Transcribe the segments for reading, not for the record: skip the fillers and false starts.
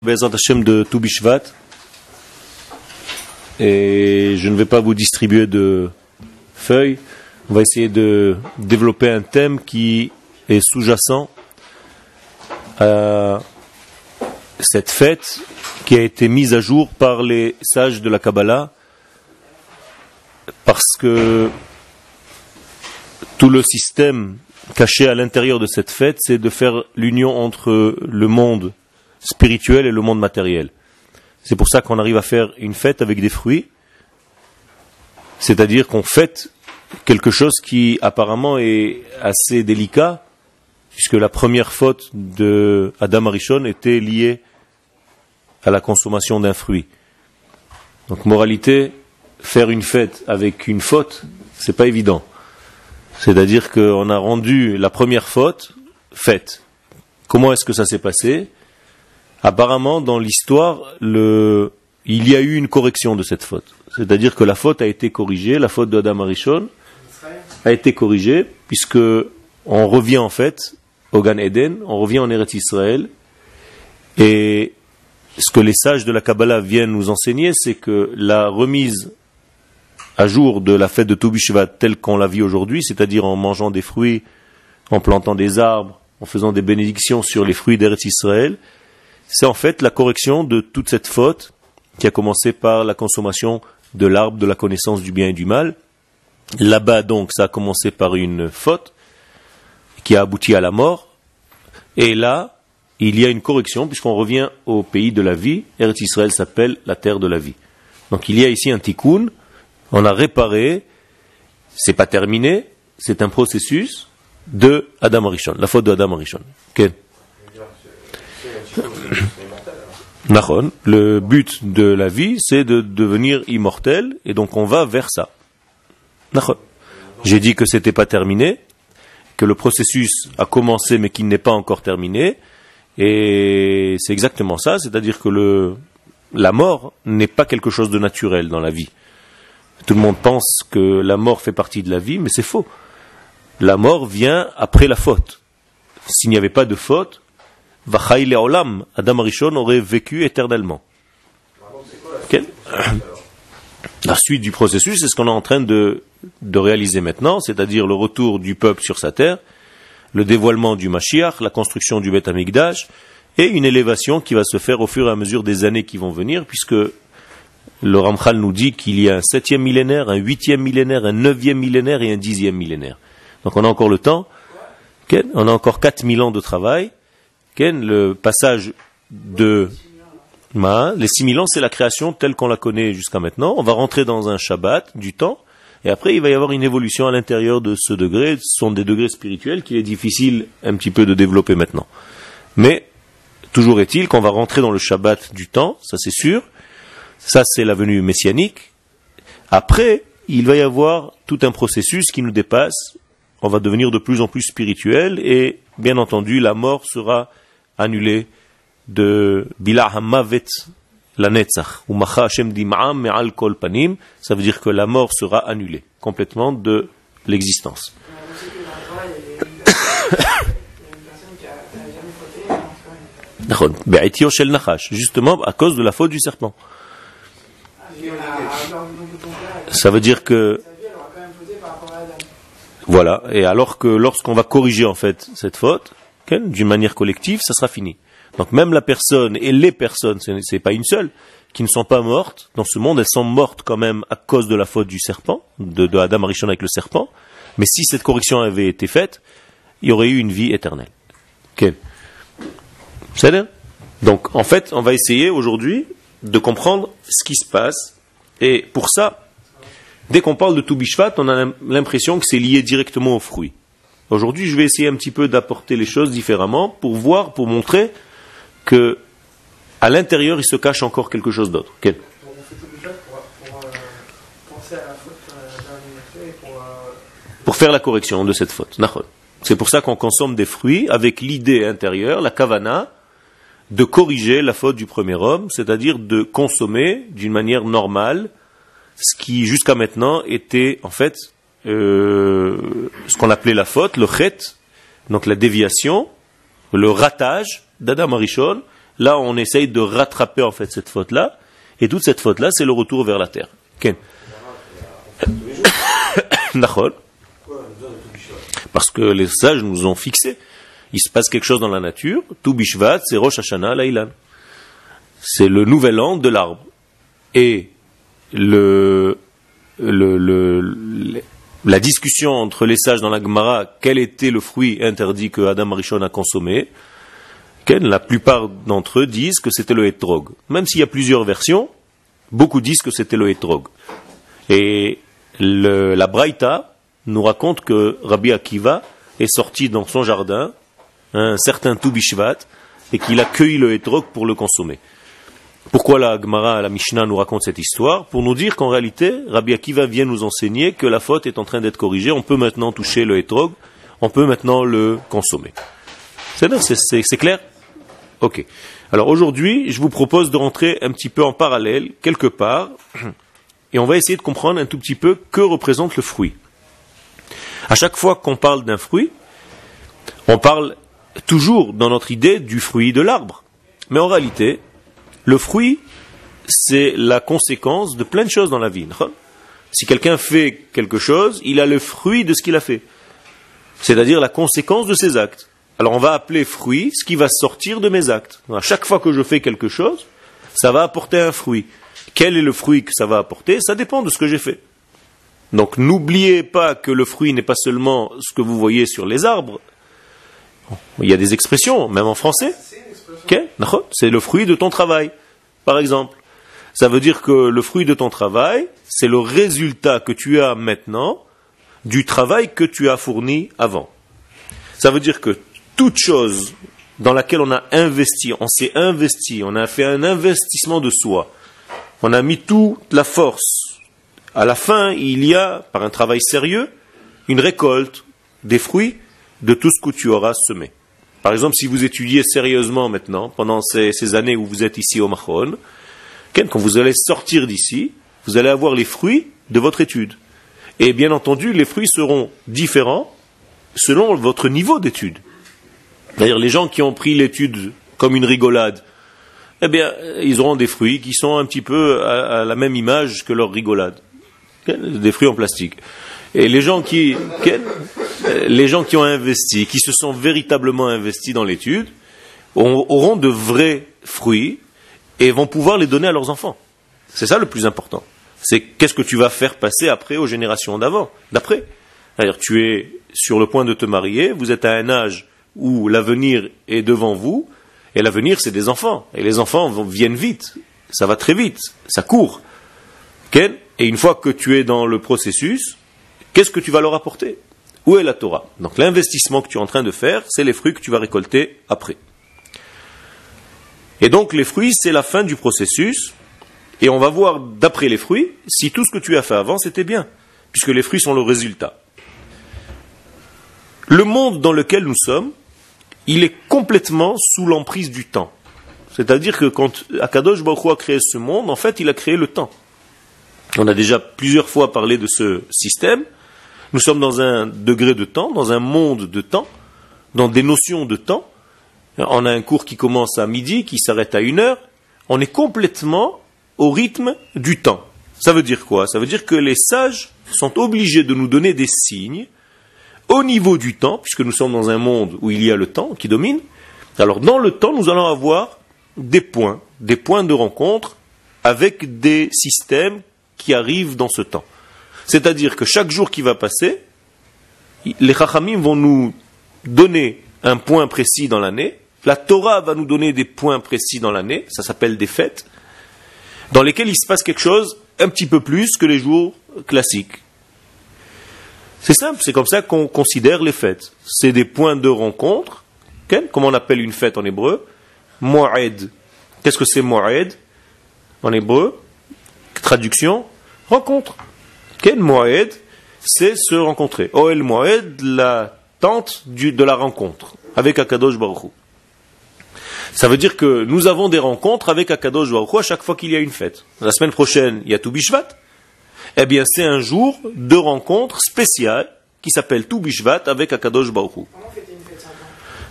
Bezrat Hashem de Tou Bishvat, et je ne vais pas vous distribuer de feuilles. On va essayer de développer un thème qui est sous-jacent à cette fête qui a été mise à jour par les sages de la Kabbalah, parce que tout le système caché à l'intérieur de cette fête, c'est de faire l'union entre le monde spirituel et le monde matériel. C'est pour ça qu'on arrive à faire une fête avec des fruits, c'est-à-dire qu'on fête quelque chose qui apparemment est assez délicat, puisque la première faute de Adam Arishon était liée à la consommation d'un fruit. Donc moralité, faire une fête avec une faute, c'est pas évident. C'est-à-dire qu'on a rendu la première faute fête. Comment est-ce que ça s'est passé ? Apparemment, dans l'histoire, il y a eu une correction de cette faute. C'est-à-dire que la faute a été corrigée, la faute d'Adam Arishon a été corrigée, puisque on revient en fait au Gan Eden, on revient en Eretz Israël, et ce que les sages de la Kabbalah viennent nous enseigner, c'est que la remise à jour de la fête de Tou Bishvat telle qu'on la vit aujourd'hui, c'est-à-dire en mangeant des fruits, en plantant des arbres, en faisant des bénédictions sur les fruits d'Eretz Israël, c'est en fait la correction de toute cette faute qui a commencé par la consommation de l'arbre de la connaissance du bien et du mal. Là-bas donc ça a commencé par une faute qui a abouti à la mort, et là il y a une correction puisqu'on revient au pays de la vie. Eretz Israël s'appelle la terre de la vie. Donc il y a ici un tikkun, on a réparé, c'est pas terminé, c'est un processus de Adam Arishon, la faute de Adam Arishon. Okay. Le but de la vie, c'est de devenir immortel, et donc on va vers ça. J'ai dit que c'était pas terminé, que le processus a commencé mais qu'il n'est pas encore terminé, et c'est exactement ça, c'est-à-dire que la mort n'est pas quelque chose de naturel dans la vie. Tout le monde pense que la mort fait partie de la vie, mais c'est faux. La mort vient après la faute. S'il n'y avait pas de faute, Vachai le'olam, Adam Arishon aurait vécu éternellement. Okay. La suite du processus, c'est ce qu'on est en train de réaliser maintenant, c'est-à-dire le retour du peuple sur sa terre, le dévoilement du Mashiach, la construction du Beth Amikdash, et une élévation qui va se faire au fur et à mesure des années qui vont venir, puisque le Ramchal nous dit qu'il y a un 7e millénaire, un 8e millénaire, un 9e millénaire et un 10e millénaire. Donc on a encore le temps, okay. On a encore 4000 ans de travail. Le passage de les 6000 ans, c'est la création telle qu'on la connaît jusqu'à maintenant. On va rentrer dans un Shabbat du temps, et après il va y avoir une évolution à l'intérieur de ce degré. Ce sont des degrés spirituels qu'il est difficile un petit peu de développer maintenant. Mais toujours est-il qu'on va rentrer dans le Shabbat du temps, ça c'est sûr. Ça c'est la venue messianique. Après, il va y avoir tout un processus qui nous dépasse. On va devenir de plus en plus spirituel, et bien entendu la mort sera annulé de Bila Hamavet la Netzach ou Macha Hashem Dim'am Me'al Kol Panim. Ça veut dire que la mort sera annulée complètement de l'existence. Justement à cause de la faute du serpent. Ça veut dire que voilà, et alors que lorsqu'on va corriger en fait cette faute, d'une manière collective, ça sera fini. Donc même la personne et les personnes, c'est pas une seule, qui ne sont pas mortes dans ce monde, elles sont mortes quand même à cause de la faute du serpent, de Adam Arishon avec le serpent, mais si cette correction avait été faite, il y aurait eu une vie éternelle. Okay. C'est-à-dire ? Donc en fait, on va essayer aujourd'hui de comprendre ce qui se passe, et pour ça, dès qu'on parle de Tou Bishvat, on a l'impression que c'est lié directement aux fruits. Aujourd'hui, je vais essayer un petit peu d'apporter les choses différemment pour voir, pour montrer que à l'intérieur, il se cache encore quelque chose d'autre. Okay. On fait Tou Bishvat pour penser à la faute d'un et pour faire la correction de cette faute. C'est pour ça qu'on consomme des fruits avec l'idée intérieure, la kavana, de corriger la faute du premier homme, c'est-à-dire de consommer d'une manière normale ce qui jusqu'à maintenant était en fait ce qu'on appelait la faute, le chet, donc la déviation, le ratage d'Adam Arishon, Là, on essaye de rattraper en fait cette faute-là. Et toute cette faute-là, c'est le retour vers la terre. Ken. Nachol. Parce que les sages nous ont fixé. Il se passe quelque chose dans la nature. Tout Bishvat, c'est Rosh Hashanah Laïlan. C'est le nouvel an de l'arbre. Et la discussion entre les sages dans la Gemara, quel était le fruit interdit que Adam Rishon a consommé, la plupart d'entre eux disent que c'était le hétrog. Même s'il y a plusieurs versions, beaucoup disent que c'était le hétrog. Et la Braïta nous raconte que Rabbi Akiva est sorti dans son jardin un certain Tou Bishvat et qu'il a cueilli le hétrog pour le consommer. Pourquoi la Gemara, la Mishnah nous raconte cette histoire? Pour nous dire qu'en réalité, Rabbi Akiva vient nous enseigner que la faute est en train d'être corrigée. On peut maintenant toucher le hétrog, on peut maintenant le consommer. C'est clair? Ok. Alors aujourd'hui, je vous propose de rentrer un petit peu en parallèle, quelque part, et on va essayer de comprendre un tout petit peu que représente le fruit. À chaque fois qu'on parle d'un fruit, on parle toujours dans notre idée du fruit de l'arbre. Mais en réalité, le fruit, c'est la conséquence de plein de choses dans la vie. Si quelqu'un fait quelque chose, il a le fruit de ce qu'il a fait. C'est-à-dire la conséquence de ses actes. Alors on va appeler fruit ce qui va sortir de mes actes. À chaque fois que je fais quelque chose, ça va apporter un fruit. Quel est le fruit que ça va apporter? Ça dépend de ce que j'ai fait. Donc n'oubliez pas que le fruit n'est pas seulement ce que vous voyez sur les arbres. Il y a des expressions, même en français. Okay. C'est le fruit de ton travail, par exemple. Ça veut dire que le fruit de ton travail, c'est le résultat que tu as maintenant du travail que tu as fourni avant. Ça veut dire que toute chose dans laquelle on a investi, on s'est investi, on a fait un investissement de soi, on a mis toute la force. À la fin, il y a, par un travail sérieux, une récolte des fruits de tout ce que tu auras semé. Par exemple, si vous étudiez sérieusement maintenant, pendant ces années où vous êtes ici au Machon, quand vous allez sortir d'ici, vous allez avoir les fruits de votre étude. Et bien entendu, les fruits seront différents selon votre niveau d'étude. C'est-à-dire, les gens qui ont pris l'étude comme une rigolade, eh bien, ils auront des fruits qui sont un petit peu à la même image que leur rigolade. Des fruits en plastique. Et les gens qui ont investi, qui se sont véritablement investis dans l'étude, auront de vrais fruits et vont pouvoir les donner à leurs enfants. C'est ça le plus important. C'est qu'est-ce que tu vas faire passer après aux générations d'après. C'est-à-dire, tu es sur le point de te marier, vous êtes à un âge où l'avenir est devant vous, et l'avenir c'est des enfants. Et les enfants viennent vite, ça va très vite, ça court. Et une fois que tu es dans le processus, qu'est-ce que tu vas leur apporter? Où est la Torah? Donc l'investissement que tu es en train de faire, c'est les fruits que tu vas récolter après. Et donc les fruits, c'est la fin du processus, et on va voir d'après les fruits, si tout ce que tu as fait avant, c'était bien, puisque les fruits sont le résultat. Le monde dans lequel nous sommes, il est complètement sous l'emprise du temps. C'est-à-dire que quand Akadosh Baruch Hu a créé ce monde, en fait, il a créé le temps. On a déjà plusieurs fois parlé de ce système. Nous sommes dans un degré de temps, dans un monde de temps, dans des notions de temps. On a un cours qui commence à midi, qui s'arrête à 1h. On est complètement au rythme du temps. Ça veut dire quoi? Ça veut dire que les sages sont obligés de nous donner des signes au niveau du temps, puisque nous sommes dans un monde où il y a le temps qui domine. Alors dans le temps, nous allons avoir des points de rencontre avec des systèmes qui arrivent dans ce temps. C'est-à-dire que chaque jour qui va passer, les Chachamim vont nous donner un point précis dans l'année, la Torah va nous donner des points précis dans l'année, ça s'appelle des fêtes, dans lesquelles il se passe quelque chose un petit peu plus que les jours classiques. C'est simple, c'est comme ça qu'on considère les fêtes. C'est des points de rencontre, comment on appelle une fête en hébreu? Mo'ed. Qu'est-ce que c'est Mo'ed en hébreu? Traduction, rencontre. Quel Mo'ed? C'est se rencontrer. Oel Mo'ed, la tente de la rencontre, avec Akadosh Baruch Hu. Ça veut dire que nous avons des rencontres avec Akadosh Baruch Hu à chaque fois qu'il y a une fête. La semaine prochaine, il y a Tou Bishvat. Eh bien, c'est un jour de rencontre spécial qui s'appelle Tou Bishvat avec Akadosh Baruch Hu. Comment on fait une fête 5 ans?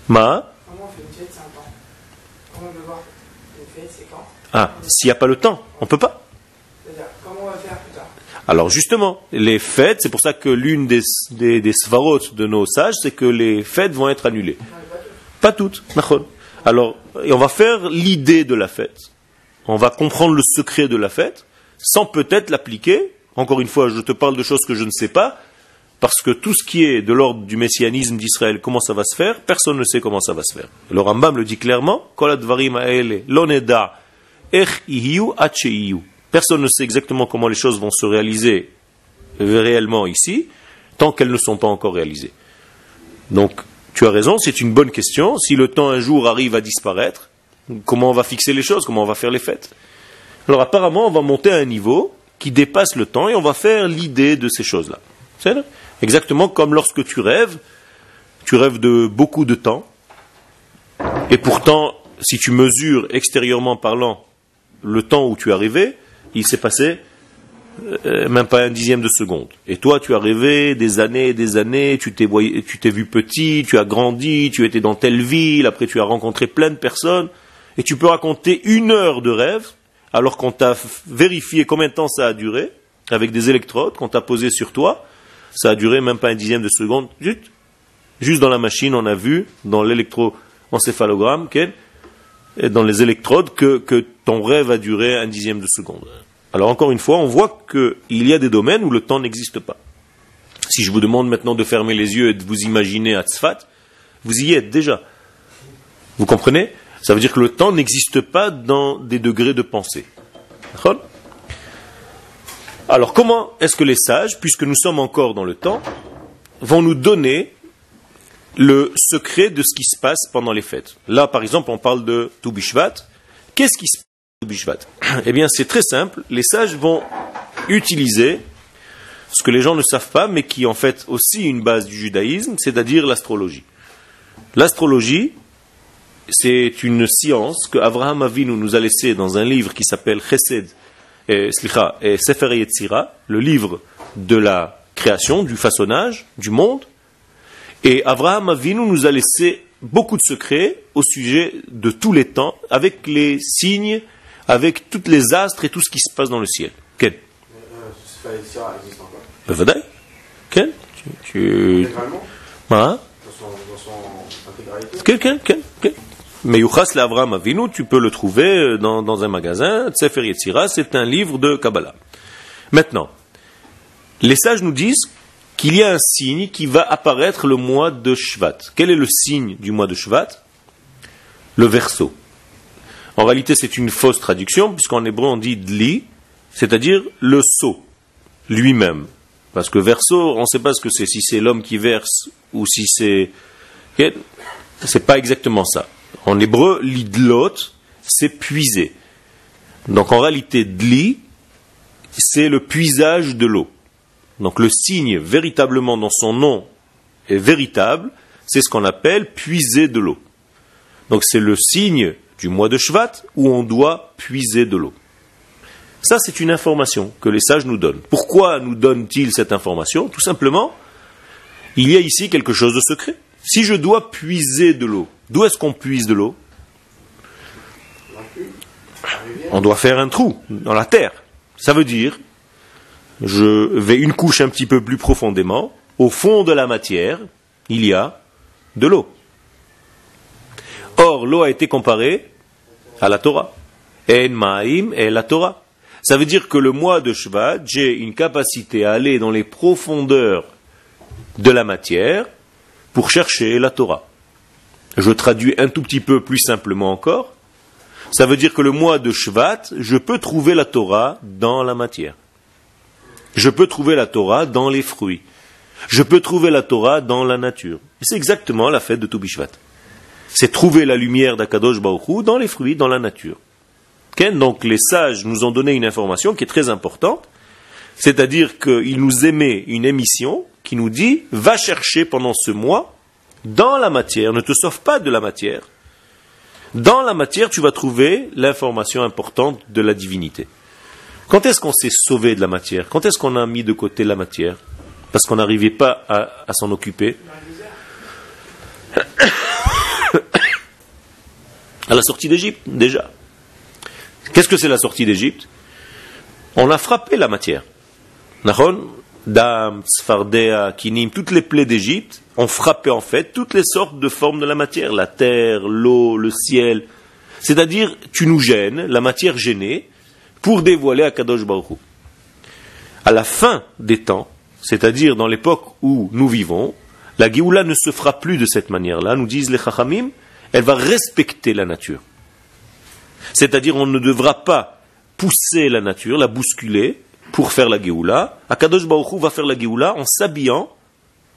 Ma? Comment on fait une fête 5 ans? Comment on peut voir? temps. S'il n'y a pas le temps, on ne peut pas. C'est-à-dire, comment on va faire plus tard? Alors justement, les fêtes, c'est pour ça que l'une des svarot de nos sages, c'est que les fêtes vont être annulées. Pas toutes. Alors, et on va faire l'idée de la fête. On va comprendre le secret de la fête, sans peut-être l'appliquer. Encore une fois, je te parle de choses que je ne sais pas, parce que tout ce qui est de l'ordre du messianisme d'Israël, comment ça va se faire, personne ne sait comment ça va se faire. Le Rambam le dit clairement, Kol advarim ha'ele lo neda ech ihiyu ad she'iyu. Personne ne sait exactement comment les choses vont se réaliser réellement ici, tant qu'elles ne sont pas encore réalisées. Donc, tu as raison, c'est une bonne question. Si le temps un jour arrive à disparaître, comment on va fixer les choses, comment on va faire les fêtes? Alors apparemment, on va monter à un niveau qui dépasse le temps et on va faire l'idée de ces choses-là. C'est vrai? Exactement comme lorsque tu rêves de beaucoup de temps, et pourtant, si tu mesures extérieurement parlant le temps où tu es arrivé, il s'est passé même pas un dixième de seconde. Et toi, tu as rêvé des années et des années, tu t'es vu petit, tu as grandi, tu étais dans telle ville, après tu as rencontré plein de personnes, et tu peux raconter 1 heure de rêve, alors qu'on t'a vérifié combien de temps ça a duré, avec des électrodes qu'on t'a posées sur toi, ça a duré même pas un dixième de seconde, juste dans la machine, on a vu, dans l'électroencéphalogramme, et dans les électrodes, que ton rêve a duré un dixième de seconde. Alors encore une fois, on voit qu'il y a des domaines où le temps n'existe pas. Si je vous demande maintenant de fermer les yeux et de vous imaginer à Tzfat, vous y êtes déjà. Vous comprenez? Ça veut dire que le temps n'existe pas dans des degrés de pensée. D'accord? Alors comment est-ce que les sages, puisque nous sommes encore dans le temps, vont nous donner le secret de ce qui se passe pendant les fêtes? Là, par exemple, on parle de Tu Bishvat. Qu'est-ce qui se passe à Tu Bishvat? Eh bien, c'est très simple. Les sages vont utiliser ce que les gens ne savent pas, mais qui est en fait aussi une base du judaïsme, c'est-à-dire l'astrologie. L'astrologie, c'est une science que Avraham Avinu nous a laissée dans un livre qui s'appelle Chesed, Sefer Yetzira, le livre de la création, du façonnage, du monde. Et Avraham Avinu nous a laissé beaucoup de secrets au sujet de tous les temps, avec les signes, avec toutes les astres et tout ce qui se passe dans le ciel. Quel? Sefer Yetzira existe encore. Bevadaï. Quel? Intégralement? Hein? Dans son intégralité? Quel? Mais Yuchas l'Avraham Avinu, tu peux le trouver dans un magasin. Sefer Yetzira, c'est un livre de Kabbalah. Maintenant, les sages nous disent qu'il y a un signe qui va apparaître le mois de Shvat. Quel est le signe du mois de Shvat? Le Verseau. En réalité, c'est une fausse traduction, puisqu'en hébreu on dit Dli, c'est-à-dire le sceau lui-même. Parce que Verseau, on ne sait pas ce que c'est, si c'est l'homme qui verse ou si c'est... C'est pas exactement ça. En hébreu, l'idlot, c'est puiser. Donc en réalité, Dli, c'est le puisage de l'eau. Donc le signe véritablement dans son nom est véritable, c'est ce qu'on appelle puiser de l'eau. Donc c'est le signe du mois de Shvat où on doit puiser de l'eau. Ça c'est une information que les sages nous donnent. Pourquoi nous donnent-ils cette information? Tout simplement, il y a ici quelque chose de secret. Si je dois puiser de l'eau, d'où est-ce qu'on puise de l'eau? On doit faire un trou dans la terre. Ça veut dire, je vais une couche un petit peu plus profondément, au fond de la matière, il y a de l'eau. Or, l'eau a été comparée à la Torah. En ma'im et la Torah. Ça veut dire que le mois de Shvat, j'ai une capacité à aller dans les profondeurs de la matière pour chercher la Torah. Je traduis un tout petit peu plus simplement encore. Ça veut dire que le mois de Shvat, je peux trouver la Torah dans la matière. Je peux trouver la Torah dans les fruits. Je peux trouver la Torah dans la nature. Et c'est exactement la fête de Tu Bishvat. C'est trouver la lumière d'Akadosh Baruch Hu dans les fruits, dans la nature. Donc les sages nous ont donné une information qui est très importante, c'est-à-dire qu'ils nous émettent une émission qui nous dit « Va chercher pendant ce mois dans la matière, ne te sauve pas de la matière. Dans la matière, tu vas trouver l'information importante de la divinité. » Quand est-ce qu'on s'est sauvé de la matière? Quand est-ce qu'on a mis de côté la matière? Parce qu'on n'arrivait pas à s'en occuper. À la sortie d'Égypte, déjà. Qu'est-ce que c'est la sortie d'Égypte? On a frappé la matière. Nahon, Dam, Sfardea, Kinim, toutes les plaies d'Égypte ont frappé en fait toutes les sortes de formes de la matière, la terre, l'eau, le ciel. C'est-à-dire, tu nous gênes, la matière gênée, pour dévoiler Akadosh Baruch Hu. À la fin des temps, c'est-à-dire dans l'époque où nous vivons, la Géoula ne se fera plus de cette manière-là, nous disent les Chachamim, elle va respecter la nature. C'est-à-dire, on ne devra pas pousser la nature, la bousculer, pour faire la Géoula. Akadosh Baruch Hu va faire la Géoula en s'habillant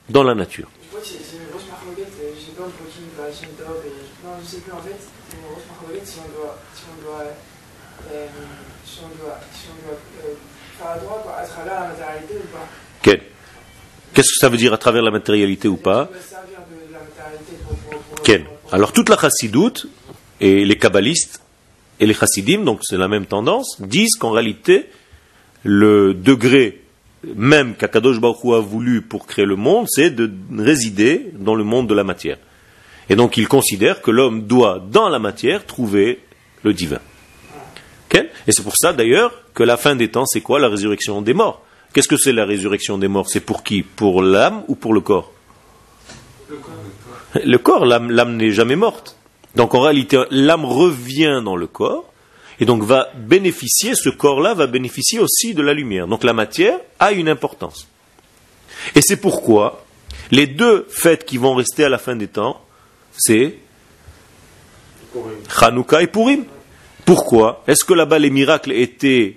dans la nature. C'est une grosse marmoquette, je sais pas, je sais plus en fait, c'est une grosse marmoquette si on doit faire la droite à travers la matérialité ou pas. Okay. Qu'est-ce que ça veut dire à travers la matérialité ou pas? Servir de la matérialité pour Okay. Alors toute la chassidoute et les kabbalistes et les chassidim, donc c'est la même tendance, disent qu'en réalité le degré même qu'Akadosh Baruch Hu a voulu pour créer le monde, c'est de résider dans le monde de la matière. Et donc ils considèrent que l'homme doit dans la matière trouver le divin. Okay. Et c'est pour ça d'ailleurs que la fin des temps, c'est quoi? La résurrection des morts. Qu'est-ce que c'est la résurrection des morts? C'est pour qui? Pour l'âme ou pour le corps? Le corps, l'âme n'est jamais morte. Donc en réalité, l'âme revient dans le corps, et donc va bénéficier, ce corps-là va bénéficier aussi de la lumière. Donc la matière a une importance. Et c'est pourquoi les deux fêtes qui vont rester à la fin des temps, c'est Hanouka et Purim. Pourquoi? Est-ce que là-bas les miracles étaient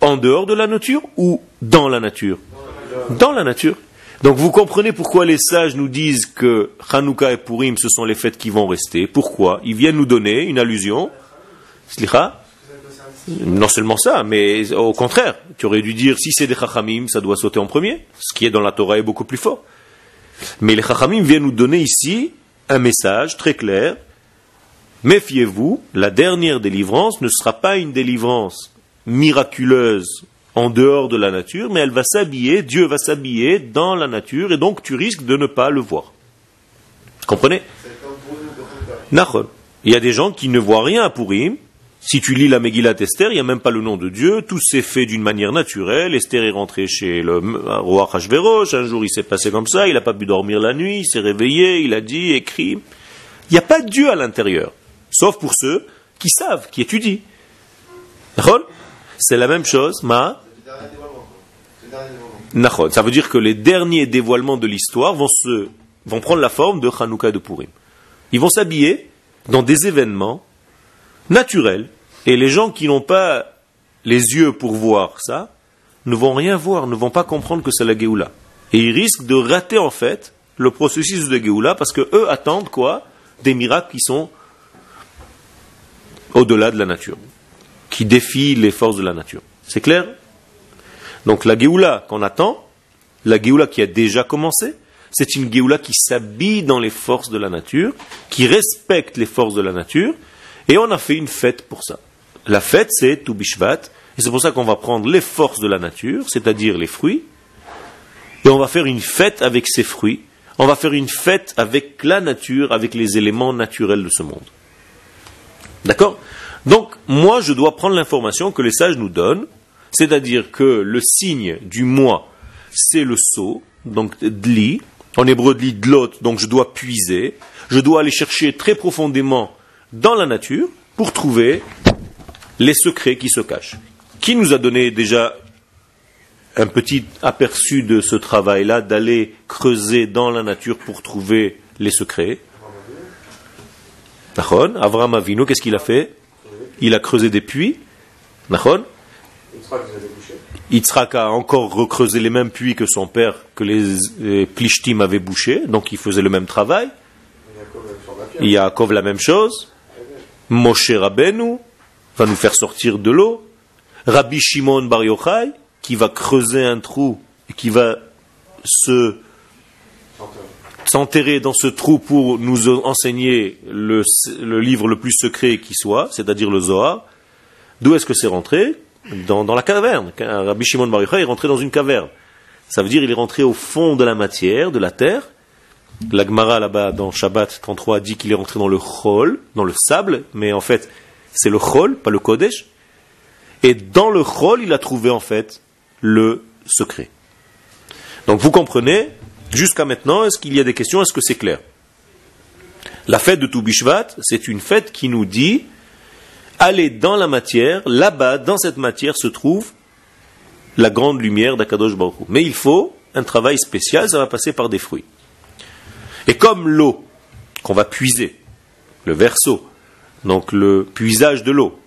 en dehors de la nature ou dans la nature? Dans la nature. Donc vous comprenez pourquoi les sages nous disent que Hanouka et Purim, ce sont les fêtes qui vont rester. Pourquoi? Ils viennent nous donner une allusion. Slicha? Non seulement ça, mais au contraire, tu aurais dû dire si c'est des Chachamim, ça doit sauter en premier. Ce qui est dans la Torah est beaucoup plus fort. Mais les Chachamim viennent nous donner ici un message très clair. Méfiez-vous, la dernière délivrance ne sera pas une délivrance miraculeuse en dehors de la nature, mais elle va s'habiller, Dieu va s'habiller dans la nature, et donc tu risques de ne pas le voir. Comprenez? Nachon. Il y a des gens qui ne voient rien à Purim. Si tu lis la Megillat Esther, il n'y a même pas le nom de Dieu, tout s'est fait d'une manière naturelle. Esther est rentré chez le roi Achashverosh, un jour il s'est passé comme ça, il n'a pas pu dormir la nuit, il s'est réveillé, il a dit, écrit. Il n'y a pas de Dieu à l'intérieur, sauf pour ceux qui savent, qui étudient. Nachon? C'est la même chose, Nachon. Ça veut dire que les derniers dévoilements de l'histoire vont prendre la forme de Hanouka et de Purim. Ils vont s'habiller dans des événements naturels. Et les gens qui n'ont pas les yeux pour voir ça, ne vont rien voir, ne vont pas comprendre que c'est la Géoula. Et ils risquent de rater en fait le processus de Géoula parce que eux attendent quoi? Des miracles qui sont au-delà de la nature, qui défient les forces de la nature. C'est clair? Donc la Géoula qu'on attend, la Géoula qui a déjà commencé, c'est une Géoula qui s'habille dans les forces de la nature, qui respecte les forces de la nature, et on a fait une fête pour ça. La fête, c'est Tu Bishvat, et c'est pour ça qu'on va prendre les forces de la nature, c'est-à-dire les fruits, et on va faire une fête avec ces fruits, on va faire une fête avec la nature, avec les éléments naturels de ce monde. D'accord? Donc, moi, je dois prendre l'information que les sages nous donnent, c'est-à-dire que le signe du mois, c'est le seau, donc dli, en hébreu dli, dlot, donc je dois puiser, je dois aller chercher très profondément dans la nature pour trouver les secrets qui se cachent. Qui nous a donné déjà un petit aperçu de ce travail-là, d'aller creuser dans la nature pour trouver les secrets? Nachon, Avraham Avinu, qu'est-ce qu'il a fait? Il a creusé des puits. Nachon. Yitzhak a encore recreusé les mêmes puits que son père, que les Plishtim avaient bouchés, donc il faisait le même travail. Yaakov la même chose. Moshe Rabbeinu va nous faire sortir de l'eau. Rabbi Shimon Bar Yochai, qui va creuser un trou et qui va s'enterrer dans ce trou pour nous enseigner le livre le plus secret qui soit, c'est-à-dire le Zohar. D'où est-ce que c'est rentré? Dans la caverne. Rabbi Shimon Bar Yochai est rentré dans une caverne. Ça veut dire qu'il est rentré au fond de la matière, de la terre. La Gemara là-bas dans Shabbat 33 dit qu'il est rentré dans le chol, dans le sable, mais en fait c'est le chol, pas le kodesh. Et dans le chol, il a trouvé en fait le secret. Donc vous comprenez, jusqu'à maintenant, est-ce qu'il y a des questions? Est-ce que c'est clair? La fête de Tou Bishvat, c'est une fête qui nous dit, allez dans la matière, là-bas, dans cette matière se trouve la grande lumière d'Akadosh Baruch Hu. Mais il faut un travail spécial, ça va passer par des fruits. Et comme l'eau qu'on va puiser, le verseau, donc le puisage de l'eau,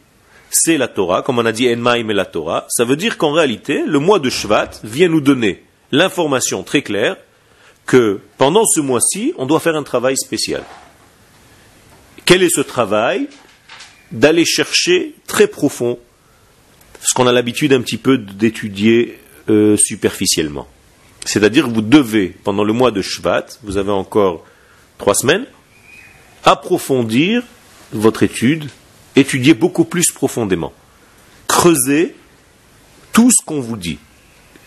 c'est la Torah, comme on a dit Enmaim et la Torah, ça veut dire qu'en réalité, le mois de Shvat vient nous donner l'information très claire que pendant ce mois-ci, on doit faire un travail spécial. Quel est ce travail? D'aller chercher très profond ce qu'on a l'habitude un petit peu d'étudier superficiellement. C'est-à-dire que vous devez, pendant le mois de Shvat, vous avez encore 3 semaines, approfondir votre étude, étudier beaucoup plus profondément. Creusez tout ce qu'on vous dit.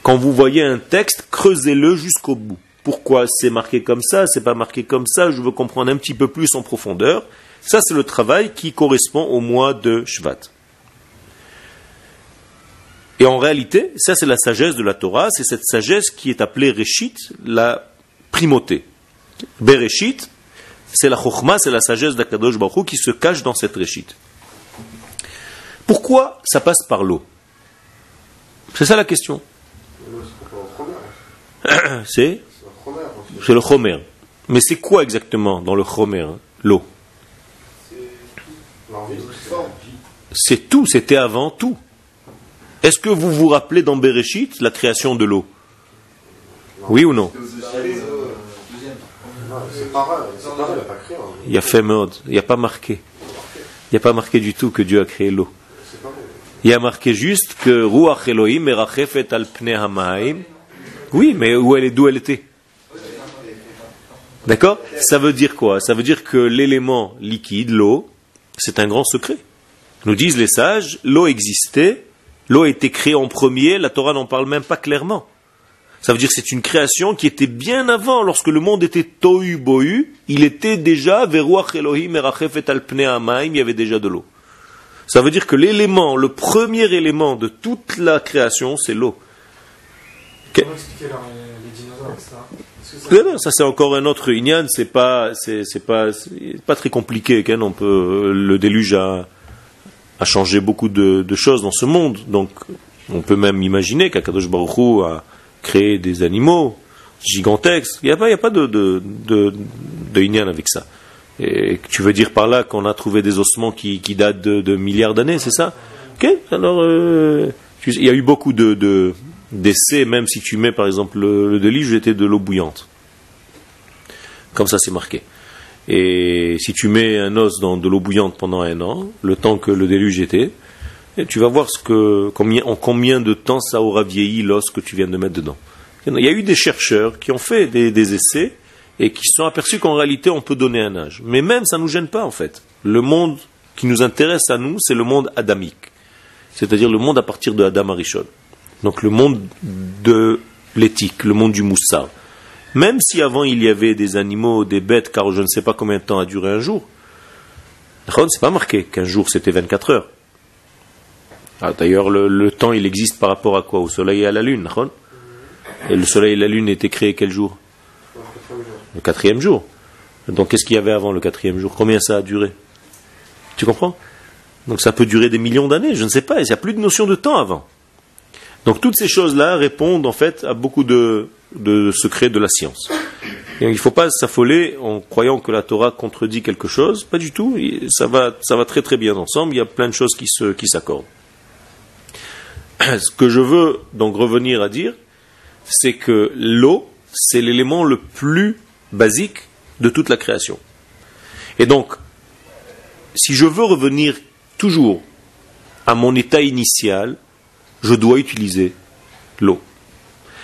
Quand vous voyez un texte, creusez-le jusqu'au bout. Pourquoi c'est marqué comme ça, c'est pas marqué comme ça, je veux comprendre un petit peu plus en profondeur. Ça, c'est le travail qui correspond au mois de Shvat. Et en réalité, ça c'est la sagesse de la Torah, c'est cette sagesse qui est appelée Réchit, la primauté. Bereshit, c'est la Chokhma, c'est la sagesse d'Akadosh Baruch Hu qui se cache dans cette Réchit. Pourquoi ça passe par l'eau? C'est ça la question. C'est le Chomer. Mais c'est quoi exactement dans le Chomer, l'eau? C'est tout, c'était avant tout. Est-ce que vous vous rappelez dans Bereshit la création de l'eau? Oui ou non? Il y a fait mode, il n'y a pas marqué. Il n'y a pas marqué du tout que Dieu a créé l'eau. Il y a marqué juste que Ruach Elohim merachefet al pnei hamaim. Oui, mais d'où elle était? D'accord? Ça veut dire quoi? Ça veut dire que l'élément liquide, l'eau, c'est un grand secret. Nous disent les sages, l'eau existait, l'eau a été créée en premier, la Torah n'en parle même pas clairement. Ça veut dire que c'est une création qui était bien avant, lorsque le monde était tohu bohu, il était déjà Veruach Elohim merachefet al pnei hamaim, il y avait déjà de l'eau. Ça veut dire que l'élément, le premier élément de toute la création, c'est l'eau. Comment expliquer les dinosaures, etc. Ça c'est encore un autre inyan, c'est pas très compliqué. On peut, le déluge a changé beaucoup de choses dans ce monde, donc on peut même imaginer qu'Akadosh Baruch Hu a créé des animaux gigantesques. Il n'y a pas de inyan avec ça. Et tu veux dire par là qu'on a trouvé des ossements qui datent de milliards d'années, c'est ça? Ok, alors il y a eu beaucoup d'essais, même si tu mets par exemple le déluge était de l'eau bouillante. Comme ça c'est marqué. Et si tu mets un os dans de l'eau bouillante pendant 1 an, le temps que le déluge était, et tu vas voir en combien de temps ça aura vieilli l'os que tu viens de mettre dedans. Il y a eu des chercheurs qui ont fait des essais et qui se sont aperçus qu'en réalité on peut donner un âge. Mais même ça ne nous gêne pas en fait. Le monde qui nous intéresse à nous, c'est le monde adamique. C'est-à-dire le monde à partir de Adam Arishon. Donc le monde de l'éthique, le monde du moussar. Même si avant il y avait des animaux, des bêtes, car je ne sais pas combien de temps a duré un jour. C'est pas marqué qu'un jour c'était 24 heures. D'ailleurs le temps il existe par rapport à quoi? Au soleil et à la lune. Et le soleil et la lune étaient créés quel jour? Le 4e jour. Donc qu'est-ce qu'il y avait avant le 4e jour? Combien ça a duré? Tu comprends? Donc ça peut durer des millions d'années, je ne sais pas, il n'y a plus de notion de temps avant. Donc toutes ces choses-là répondent en fait à beaucoup de secrets de la science. Et il ne faut pas s'affoler en croyant que la Torah contredit quelque chose, pas du tout, ça va très très bien ensemble, il y a plein de choses qui s'accordent. Ce que je veux donc revenir à dire, c'est que l'eau, c'est l'élément le plus basique de toute la création. Et donc, si je veux revenir toujours à mon état initial, je dois utiliser l'eau.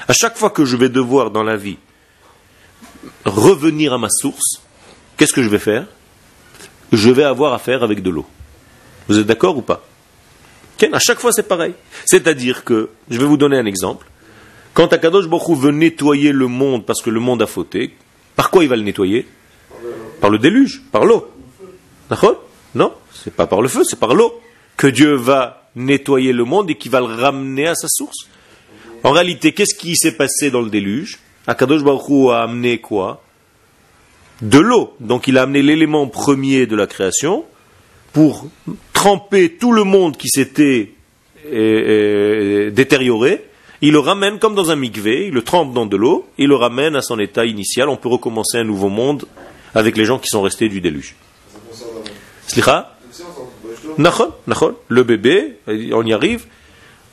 À chaque fois que je vais devoir dans la vie revenir à ma source, qu'est-ce que je vais faire? Je vais avoir affaire avec de l'eau. Vous êtes d'accord ou pas? À chaque fois c'est pareil. C'est-à-dire que, je vais vous donner un exemple, quand Akadosh Baruch Hu veut nettoyer le monde parce que le monde a fauté, par quoi il va le nettoyer? Par le déluge, par l'eau. D'accord? Non, c'est pas par le feu, c'est par l'eau que Dieu va nettoyer le monde et qui va le ramener à sa source. En réalité, qu'est-ce qui s'est passé dans le déluge? Akadosh Baruch Hu a amené quoi? De l'eau. Donc il a amené l'élément premier de la création pour tremper tout le monde qui s'était détérioré. Il le ramène comme dans un mikvé, il le trempe dans de l'eau, il le ramène à son état initial. On peut recommencer un nouveau monde avec les gens qui sont restés du déluge. Slicha? Nachon. Le bébé, on y arrive.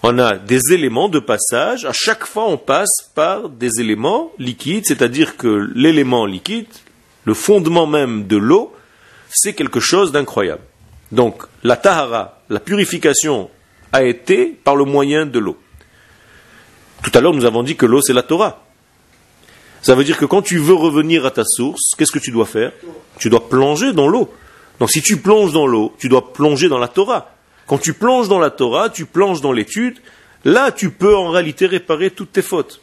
On a des éléments de passage. À chaque fois, on passe par des éléments liquides, c'est-à-dire que l'élément liquide, le fondement même de l'eau, c'est quelque chose d'incroyable. Donc, la tahara, la purification, a été par le moyen de l'eau. Tout à l'heure, nous avons dit que l'eau, c'est la Torah. Ça veut dire que quand tu veux revenir à ta source, qu'est-ce que tu dois faire? Tu dois plonger dans l'eau. Donc, si tu plonges dans l'eau, tu dois plonger dans la Torah. Quand tu plonges dans la Torah, tu plonges dans l'étude, là, tu peux en réalité réparer toutes tes fautes.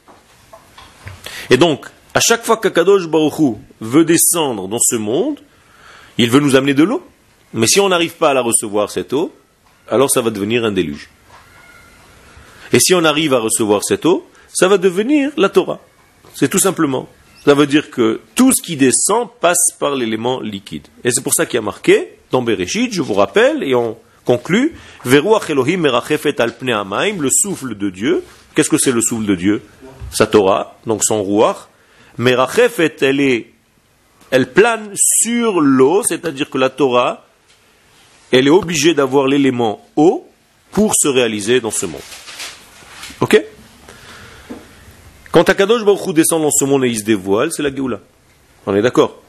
Et donc, à chaque fois qu'Akadosh Baruch Hu veut descendre dans ce monde, il veut nous amener de l'eau. Mais si on n'arrive pas à la recevoir, cette eau, alors ça va devenir un déluge. Et si on arrive à recevoir cette eau, ça va devenir la Torah. C'est tout simplement. Ça veut dire que tout ce qui descend passe par l'élément liquide. Et c'est pour ça qu'il y a marqué, dans Bereshit, je vous rappelle, et on conclut, Veruach Elohim merachefet al pnei hamayim, le souffle de Dieu. Qu'est-ce que c'est le souffle de Dieu? Sa Torah, donc son ruach. Merachefet, elle plane sur l'eau, c'est-à-dire que la Torah, elle est obligée d'avoir l'élément eau pour se réaliser dans ce monde. Ok? Quand Akadosh Baruch Hu descend dans ce monde et il se dévoile, c'est la Géoula. On est d'accord?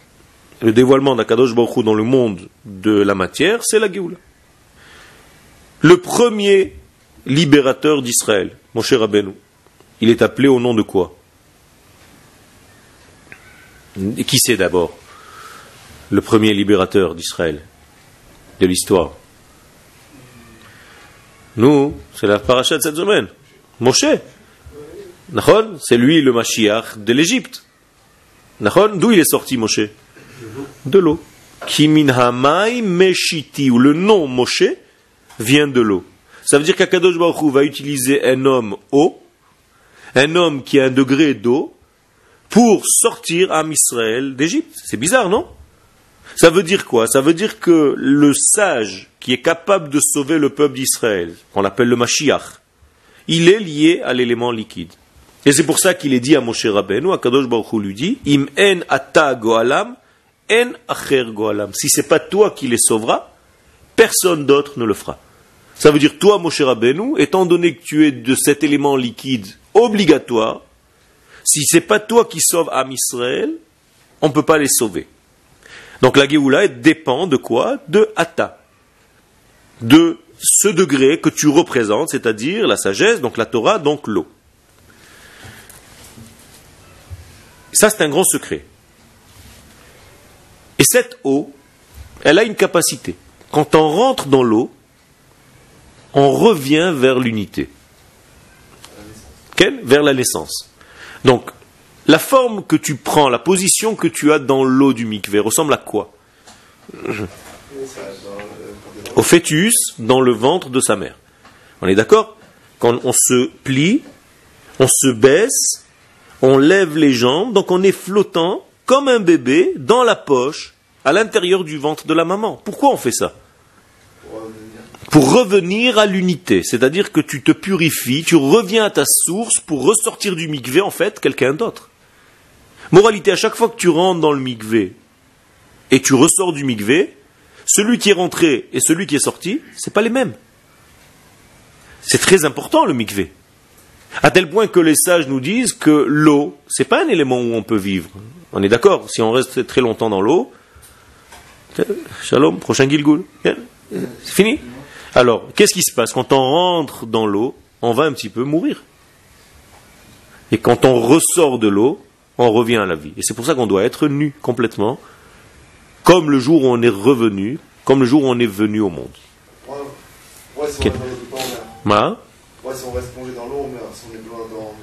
Le dévoilement d'Akadosh Baruch Hu dans le monde de la matière, c'est la Géoula. Le premier libérateur d'Israël, Moshe Rabbeinu, il est appelé au nom de quoi? Et qui c'est d'abord le premier libérateur d'Israël, de l'histoire? Nous, c'est la paracha de cette semaine. Moshe. Nachon, c'est lui le Mashiach de l'Égypte. Nachon, d'où il est sorti Moshe? De l'eau. Ki min hamay meshiti, ou le nom Moshe vient de l'eau. Ça veut dire qu'Akadosh Baruch Hu va utiliser un homme eau, un homme qui a un degré d'eau, pour sortir Am Israël d'Égypte. C'est bizarre, non? Ça veut dire quoi? Ça veut dire que le sage qui est capable de sauver le peuple d'Israël, qu'on appelle le Mashiach, il est lié à l'élément liquide. Et c'est pour ça qu'il est dit à Moshe Rabbeinu, Akadosh Baruch Hu lui dit, Im en ata goalam, en acher goalam. Si c'est pas toi qui les sauveras, personne d'autre ne le fera. Ça veut dire, toi, Moshe Rabbeinu, étant donné que tu es de cet élément liquide obligatoire, si c'est pas toi qui sauves Am Israël, on ne peut pas les sauver. Donc la Géoula dépend de quoi? De Ata. De ce degré que tu représentes, c'est-à-dire la sagesse, donc la Torah, donc l'eau. Ça, c'est un grand secret. Et cette eau, elle a une capacité. Quand on rentre dans l'eau, on revient vers l'unité. Vers la naissance. Donc, la forme que tu prends, la position que tu as dans l'eau du mikvé ressemble à quoi? Au fœtus dans le ventre de sa mère. On est d'accord? Quand on se plie, on se baisse, on lève les jambes, donc on est flottant comme un bébé dans la poche, à l'intérieur du ventre de la maman. Pourquoi on fait ça? Pour revenir à l'unité, c'est-à-dire que tu te purifies, tu reviens à ta source pour ressortir du mikvé, en fait, quelqu'un d'autre. Moralité, à chaque fois que tu rentres dans le mikvé et tu ressors du mikvé, celui qui est rentré et celui qui est sorti, c'est pas les mêmes. C'est très important le mikvé. À tel point que les sages nous disent que l'eau, c'est pas un élément où on peut vivre. On est d'accord? Si on reste très longtemps dans l'eau, shalom, prochain Gilgul, c'est fini. Alors, qu'est-ce qui se passe? Quand on rentre dans l'eau, on va un petit peu mourir. Et quand on ressort de l'eau, on revient à la vie. Et c'est pour ça qu'on doit être nu complètement, comme le jour où on est revenu, comme le jour où on est venu au monde. Ouais, si on reste plongé dans l'eau, on meurt. Si on est plongé dans...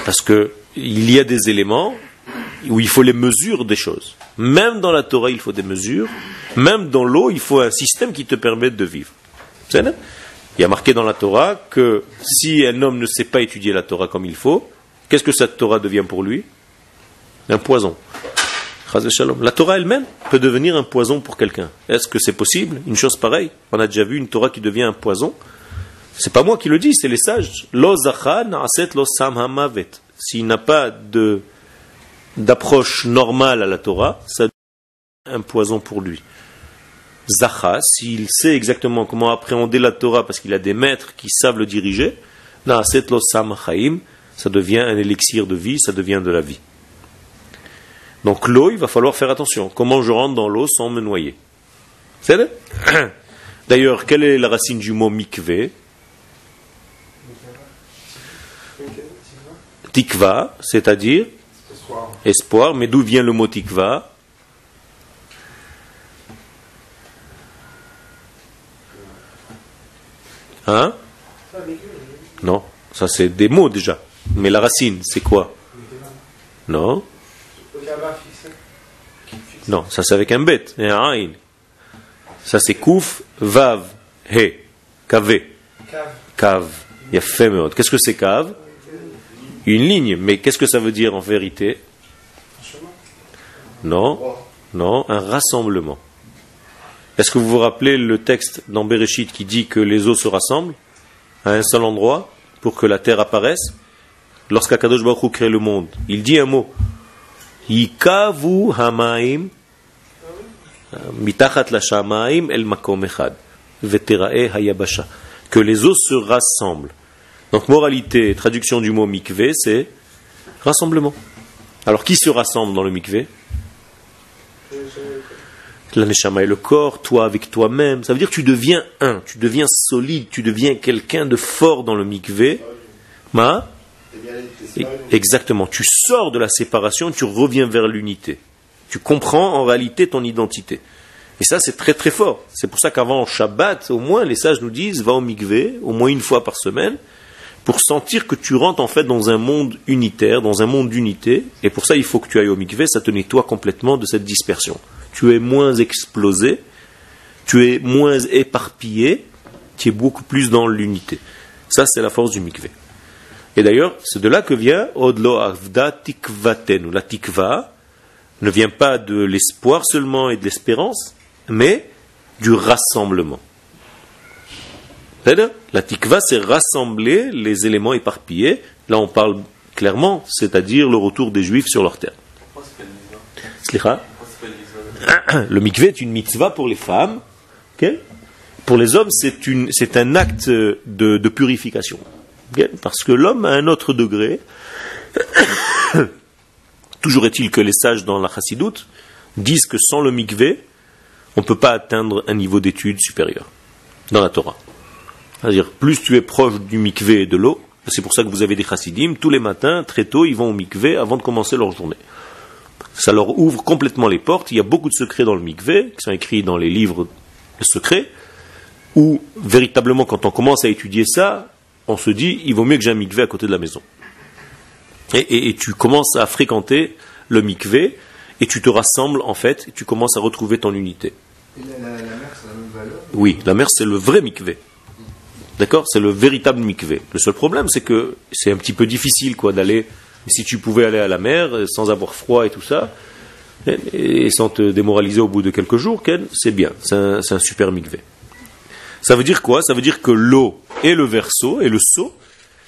Parce que il y a des éléments où il faut les mesures des choses. Même dans la Torah, il faut des mesures. Même dans l'eau, il faut un système qui te permette de vivre. Il y a marqué dans la Torah que si un homme ne sait pas étudier la Torah comme il faut, qu'est-ce que cette Torah devient pour lui? Un poison. La Torah elle-même peut devenir un poison pour quelqu'un. Est-ce que c'est possible? Une chose pareille. On a déjà vu une Torah qui devient un poison. C'est pas moi qui le dis, c'est les sages. Lo zacha na'aset lo sam hamavet. S'il n'a pas d'approche normale à la Torah, ça devient un poison pour lui. Zacha, s'il sait exactement comment appréhender la Torah parce qu'il a des maîtres qui savent le diriger, na'aset lo sam chaim, ça devient un élixir de vie, ça devient de la vie. Donc l'eau, il va falloir faire attention. Comment je rentre dans l'eau sans me noyer? C'est vrai? D'ailleurs, quelle est la racine du mot mikvé? Tikva, c'est-à-dire espoir. Mais d'où vient le mot tikva? Hein? Non, ça c'est des mots déjà. Mais la racine, c'est quoi? Non. Non, ça c'est avec un bet, et un aïn. Ça c'est kouf, vav, he, kavé. Kav. Yafé meod. Qu'est-ce que c'est kav? Une ligne. Mais qu'est-ce que ça veut dire en vérité? Non, non, un rassemblement. Est-ce que vous vous rappelez le texte dans Bereshit qui dit que les eaux se rassemblent à un seul endroit pour que la terre apparaisse? Lorsqu'Akadosh Baruch Hu crée le monde, il dit un mot. Yikavu hamaim mitachat la shamaim el makom echad veterae hayabasha. Que les eaux se rassemblent. Donc moralité, traduction du mot mikvé, c'est rassemblement. Alors qui se rassemble dans le mikvé? La neshama et le corps, toi avec toi-même. Ça veut dire que tu deviens un, tu deviens solide, tu deviens quelqu'un de fort dans le mikvé. Exactement, tu sors de la séparation, tu reviens vers l'unité. Tu comprends en réalité ton identité. Et ça c'est très très fort. C'est pour ça qu'avant Shabbat, au moins les sages nous disent, va au mikvé, au moins une fois par semaine, pour sentir que tu rentres en fait dans un monde unitaire, dans un monde d'unité. Et pour ça il faut que tu ailles au mikvé, ça te nettoie complètement de cette dispersion. Tu es moins explosé, tu es moins éparpillé, tu es beaucoup plus dans l'unité. Ça c'est la force du mikvé. Et d'ailleurs, c'est de là que vient Odlo Avda Tikvatenu. La tikva ne vient pas de l'espoir seulement et de l'espérance, mais du rassemblement. C'est-à-dire, la tikva, c'est rassembler les éléments éparpillés. Là, on parle clairement, c'est-à-dire le retour des Juifs sur leur terre. Le mikvé est une mitzvah pour les femmes. Okay? Pour les hommes, c'est un acte de purification. Parce que l'homme a un autre degré. Toujours est-il que les sages dans la chassidoute disent que sans le mikvé, on ne peut pas atteindre un niveau d'étude supérieur dans la Torah. C'est-à-dire, plus tu es proche du mikvé et de l'eau, c'est pour ça que vous avez des chassidim, tous les matins, très tôt, ils vont au mikvé avant de commencer leur journée. Ça leur ouvre complètement les portes. Il y a beaucoup de secrets dans le mikvé, qui sont écrits dans les livres de secrets, où véritablement, quand on commence à étudier ça, on se dit, il vaut mieux que j'ai un mikvé à côté de la maison. Et tu commences à fréquenter le mikvé, et tu te rassembles en fait, et tu commences à retrouver ton unité. Et la mer, c'est la même valeur? Oui, la mer c'est le vrai mikvé. D'accord? C'est le véritable mikvé. Le seul problème c'est que c'est un petit peu difficile quoi d'aller, si tu pouvais aller à la mer sans avoir froid et tout ça, et sans te démoraliser au bout de quelques jours, c'est bien, c'est un super mikvé. Ça veut dire quoi? Ça veut dire que l'eau et le verseau et le seau,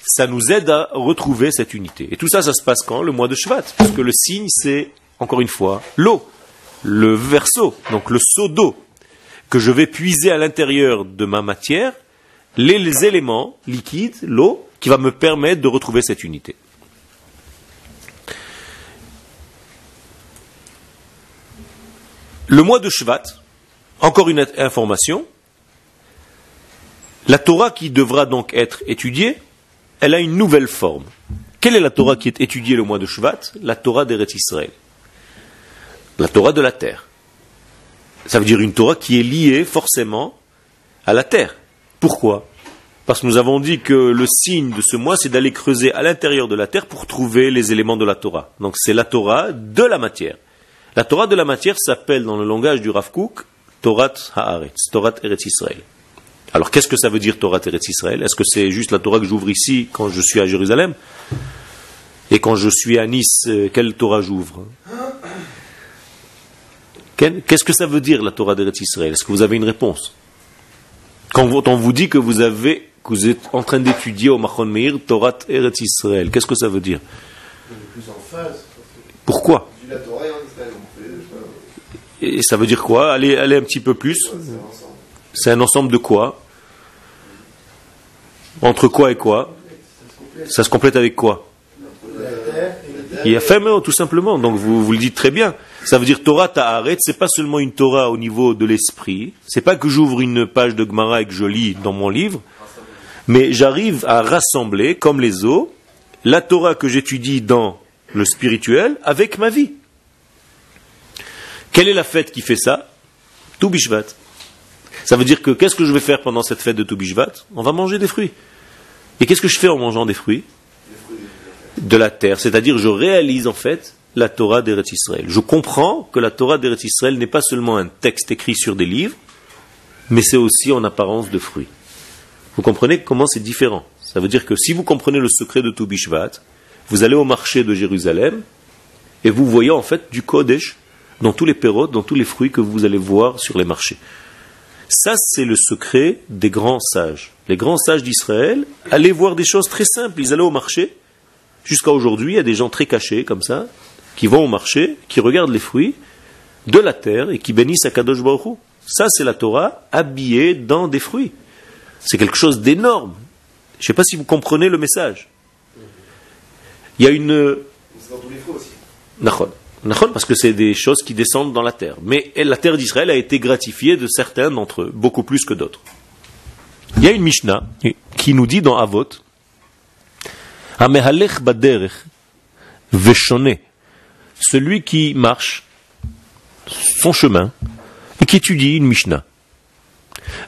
ça nous aide à retrouver cette unité. Et tout ça, ça se passe quand? Le mois de Shvat. Parce que le signe, c'est, encore une fois, l'eau, le verseau, donc le seau d'eau, que je vais puiser à l'intérieur de ma matière, les éléments liquides, l'eau, qui va me permettre de retrouver cette unité. Le mois de Shvat, encore une information, la Torah qui devra donc être étudiée, elle a une nouvelle forme. Quelle est la Torah qui est étudiée le mois de Shvat? La Torah d'Eretz Israël. La Torah de la terre. Ça veut dire une Torah qui est liée forcément à la terre. Pourquoi? Parce que nous avons dit que le signe de ce mois, c'est d'aller creuser à l'intérieur de la terre pour trouver les éléments de la Torah. Donc c'est la Torah de la matière. La Torah de la matière s'appelle dans le langage du Rav Kook Torat Haaretz, Torat Eretz Israël. Alors qu'est-ce que ça veut dire Torah Eretz Israël? Est-ce que c'est juste la Torah que j'ouvre ici quand je suis à Jérusalem? Et quand je suis à Nice, quelle Torah j'ouvre? Qu'est-ce que ça veut dire la Torah d'Eretz Israël? Est-ce que vous avez une réponse? Quand on vous dit que vous êtes en train d'étudier au Machon Meir Torah Eretz Israël, qu'est-ce que ça veut dire? Plus en phase. Pourquoi? La Torah est en Israël. Et ça veut dire quoi? Allez un petit peu plus. C'est un ensemble de quoi? Entre quoi et quoi? Ça se complète avec quoi? Il y a Femeo, tout simplement. Donc vous le dites très bien. Ça veut dire Torah Ta'aret, c'est pas seulement une Torah au niveau de l'esprit. C'est pas que j'ouvre une page de Gemara et que je lis dans mon livre. Mais j'arrive à rassembler, comme les os, la Torah que j'étudie dans le spirituel avec ma vie. Quelle est la fête qui fait ça? Tou Bishvat. Ça veut dire que qu'est-ce que je vais faire pendant cette fête de Tou Bishvat? On va manger des fruits. Et qu'est-ce que je fais en mangeant des fruits? De la terre. C'est-à-dire je réalise en fait la Torah d'Eretz Israël. Je comprends que la Torah d'Eretz Israël n'est pas seulement un texte écrit sur des livres, mais c'est aussi en apparence de fruits. Vous comprenez comment c'est différent? Ça veut dire que si vous comprenez le secret de Tou Bishvat, vous allez au marché de Jérusalem et vous voyez en fait du Kodesh dans tous les pérotes, dans tous les fruits que vous allez voir sur les marchés. Ça, c'est le secret des grands sages. Les grands sages d'Israël allaient voir des choses très simples. Ils allaient au marché. Jusqu'à aujourd'hui, il y a des gens très cachés comme ça, qui vont au marché, qui regardent les fruits de la terre et qui bénissent Akadosh Baruch Hu. Ça, c'est la Torah habillée dans des fruits. C'est quelque chose d'énorme. Je ne sais pas si vous comprenez le message. Il y a une... C'est dans tous les fruits aussi. Nachon, parce que c'est des choses qui descendent dans la terre. Mais la terre d'Israël a été gratifiée de certains d'entre eux, beaucoup plus que d'autres. Il y a une Mishnah qui nous dit dans Avot, Hamehalech baderech veshone, celui qui marche son chemin et qui étudie une Mishnah.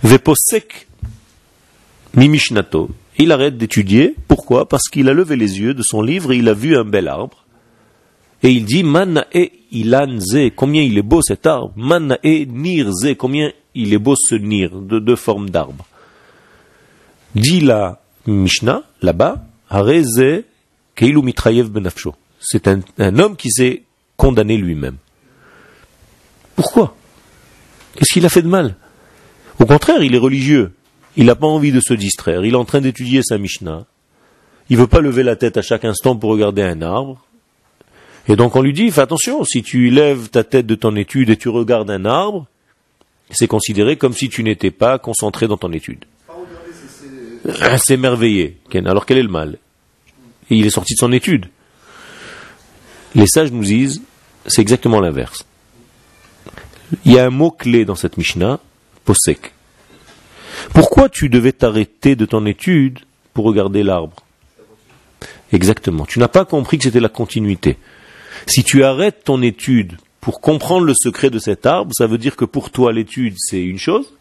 Veposek mi Mishnato, il arrête d'étudier. Pourquoi? Parce qu'il a levé les yeux de son livre et il a vu un bel arbre. Et il dit, Mana'e ilan ze, combien il est beau cet arbre. Mana'e nir ze, combien il est beau ce nir, de deux formes d'arbre. Dit la Mishnah, là-bas, Hareze keilu mitrayev benafsho. C'est un homme qui s'est condamné lui-même. Pourquoi? Qu'est-ce qu'il a fait de mal? Au contraire, il est religieux. Il n'a pas envie de se distraire. Il est en train d'étudier sa Mishnah. Il ne veut pas lever la tête à chaque instant pour regarder un arbre. Et donc on lui dit, fais attention, si tu lèves ta tête de ton étude et tu regardes un arbre, c'est considéré comme si tu n'étais pas concentré dans ton étude. C'est émerveillé. Alors quel est le mal? Et il est sorti de son étude. Les sages nous disent, c'est exactement l'inverse. Il y a un mot clé dans cette Mishnah, posek. Pourquoi tu devais t'arrêter de ton étude pour regarder l'arbre? Exactement. Tu n'as pas compris que c'était la continuité. Si tu arrêtes ton étude pour comprendre le secret de cet arbre, ça veut dire que pour toi l'étude c'est une chose,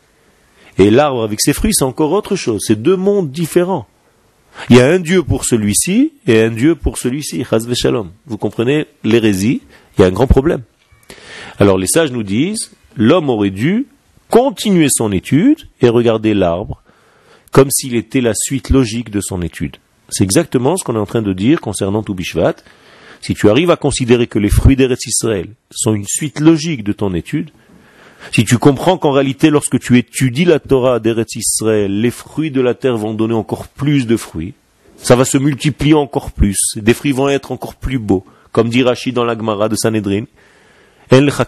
et l'arbre avec ses fruits c'est encore autre chose. C'est deux mondes différents. Il y a un Dieu pour celui-ci et un Dieu pour celui-ci. Chas v'shalom. Vous comprenez l'hérésie? Il y a un grand problème. Alors les sages nous disent, l'homme aurait dû continuer son étude et regarder l'arbre comme s'il était la suite logique de son étude. C'est exactement ce qu'on est en train de dire concernant Tou Bishvat. Si tu arrives à considérer que les fruits d'Eretz Israël sont une suite logique de ton étude, si tu comprends qu'en réalité, lorsque tu étudies la Torah d'Eretz Israël, les fruits de la terre vont donner encore plus de fruits, ça va se multiplier encore plus, des fruits vont être encore plus beaux, comme dit Rashi dans la Gemara de Sanhedrin, tu n'as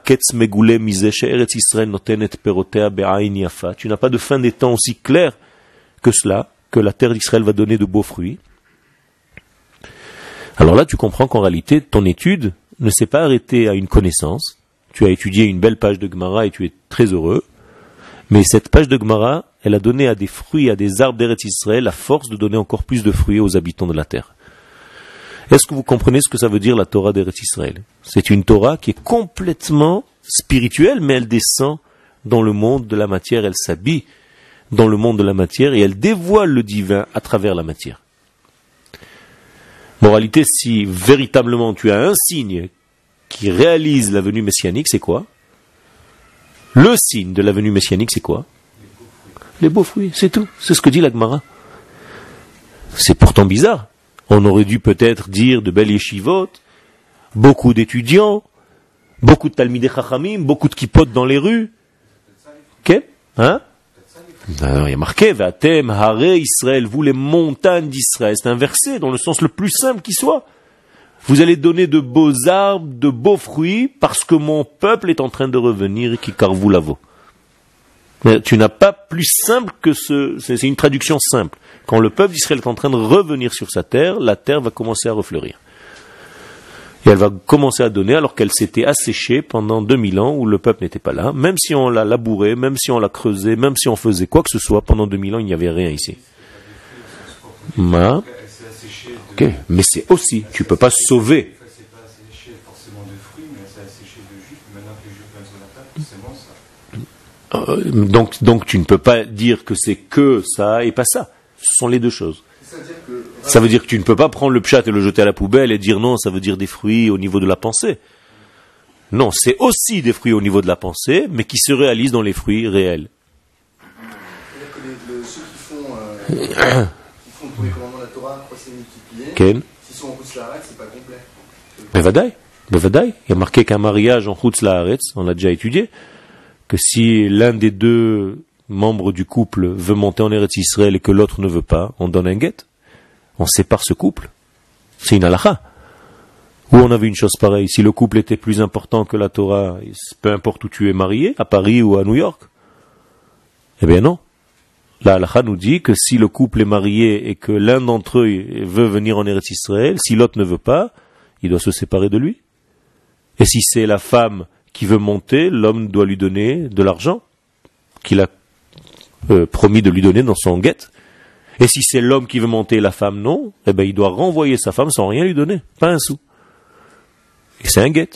pas de fin des temps aussi clair que cela, que la terre d'Israël va donner de beaux fruits. Alors là, tu comprends qu'en réalité, ton étude ne s'est pas arrêtée à une connaissance. Tu as étudié une belle page de Gemara et tu es très heureux. Mais cette page de Gemara, elle a donné à des fruits, à des arbres d'Eretz Israël, la force de donner encore plus de fruits aux habitants de la terre. Est-ce que vous comprenez ce que ça veut dire la Torah d'Eretz Israël? C'est une Torah qui est complètement spirituelle, mais elle descend dans le monde de la matière, elle s'habille dans le monde de la matière et elle dévoile le divin à travers la matière. Moralité, si véritablement tu as un signe qui réalise la venue messianique, c'est quoi? Le signe de la venue messianique, c'est quoi? les beaux fruits, c'est tout. C'est ce que dit la Gemara. C'est pourtant bizarre. On aurait dû peut-être dire de belles yeshivot, beaucoup d'étudiants, beaucoup de talmidei chachamim, beaucoup de kippot dans les rues. Ok? Hein? Alors, il y a marqué, Vatem, Hare Israël, vous les montagnes d'Israël. C'est un verset dans le sens le plus simple qui soit. Vous allez donner de beaux arbres, de beaux fruits, parce que mon peuple est en train de revenir et qui car vous l'avez. Tu n'as pas plus simple que c'est une traduction simple. Quand le peuple d'Israël est en train de revenir sur sa terre, la terre va commencer à refleurir. Et elle va commencer à donner alors qu'elle s'était asséchée pendant 2000 ans où le peuple n'était pas là. Même si on l'a labouré, même si on l'a creusé, même si on faisait quoi que ce soit, pendant 2000 ans, il n'y avait rien ici. Ok, mais c'est aussi, tu ne peux pas sauver. Donc tu ne peux pas dire que c'est que ça et pas ça. Ce sont les deux choses. Ça veut dire que tu ne peux pas prendre le pshat et le jeter à la poubelle et dire non, ça veut dire des fruits au niveau de la pensée. Non, c'est aussi des fruits au niveau de la pensée, mais qui se réalisent dans les fruits réels. Ceux qui font tous les commandements de la Torah, croix c'est multiplié, s'ils sont en Chutz La'aretz, c'est pas complet. Bevadaï. Il y a marqué qu'un mariage en Chutz La'aretz, on l'a déjà étudié, que si l'un des deux membres du couple veut monter en Eretz Israël et que l'autre ne veut pas, on donne un guet. On sépare ce couple. C'est une halakha. Où on avait une chose pareille. Si le couple était plus important que la Torah, peu importe où tu es marié, à Paris ou à New York, eh bien non. La halakha nous dit que si le couple est marié et que l'un d'entre eux veut venir en Eretz Israël, si l'autre ne veut pas, il doit se séparer de lui. Et si c'est la femme qui veut monter, l'homme doit lui donner de l'argent qu'il a promis de lui donner dans son guet. Et si c'est l'homme qui veut monter et la femme non, eh ben il doit renvoyer sa femme sans rien lui donner, pas un sou. Et c'est un guet.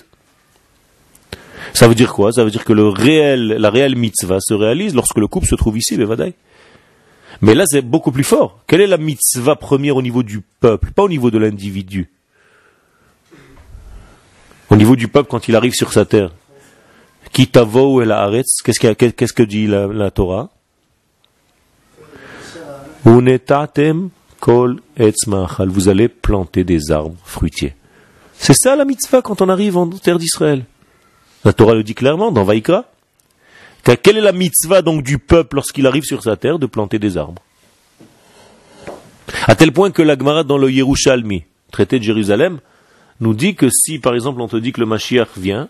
Ça veut dire quoi? Ça veut dire que la réelle mitzvah se réalise lorsque le couple se trouve ici, bevadaï. Mais là c'est beaucoup plus fort. Quelle est la mitzvah première au niveau du peuple, pas au niveau de l'individu? Au niveau du peuple quand il arrive sur sa terre. Kitavo el haaretz, qu'est-ce que dit la Torah? Unetatem kol etz ma'achal, vous allez planter des arbres fruitiers. C'est ça la mitzvah quand on arrive en terre d'Israël. La Torah le dit clairement dans Vaïkra. Quelle est la mitzvah donc du peuple lorsqu'il arrive sur sa terre? De planter des arbres. À tel point que la Gemara dans le Yerushalmi, traité de Jérusalem, nous dit que si par exemple on te dit que le Mashiach vient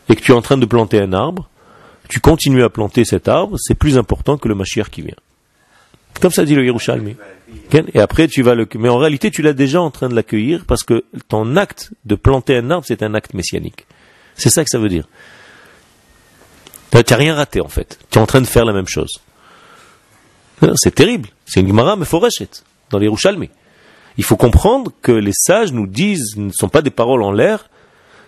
et que tu es en train de planter un arbre, tu continues à planter cet arbre, c'est plus important que le Mashiach qui vient. Comme ça dit le Yerushalmi. Et après tu vas mais en réalité tu l'as déjà en train de l'accueillir parce que ton acte de planter un arbre c'est un acte messianique. C'est ça que ça veut dire. Tu n'as rien raté en fait. Tu es en train de faire la même chose. C'est terrible. C'est une Gemara meforeshet dans les Yerushalmi. Il faut comprendre que les sages nous disent, ne sont pas des paroles en l'air,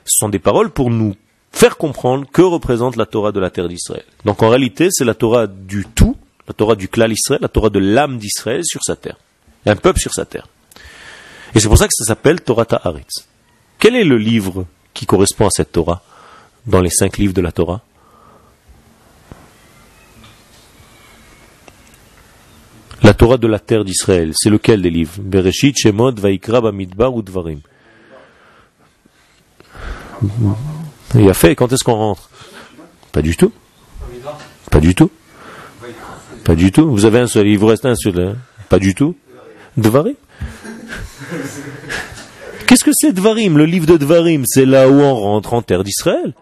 ce sont des paroles pour nous faire comprendre que représente la Torah de la terre d'Israël. Donc en réalité c'est la Torah du tout, la Torah du klal Israël, la Torah de l'âme d'Israël sur sa terre. Un peuple sur sa terre. Et c'est pour ça que ça s'appelle Torah Haaretz. Quel est le livre qui correspond à cette Torah dans les 5 livres de la Torah? La Torah de la terre d'Israël, c'est lequel des livres? Bereshit, Shemot, Vaikra, Bamidbar ou Dvarim? Il a fait, quand est-ce qu'on rentre? Pas du tout. Pas du tout. Pas du tout. Vous avez un seul, il vous reste un seul. Hein? Pas du tout. Dvarim. Qu'est-ce que c'est Dvarim? Le livre de Dvarim, c'est là où on rentre en terre d'Israël.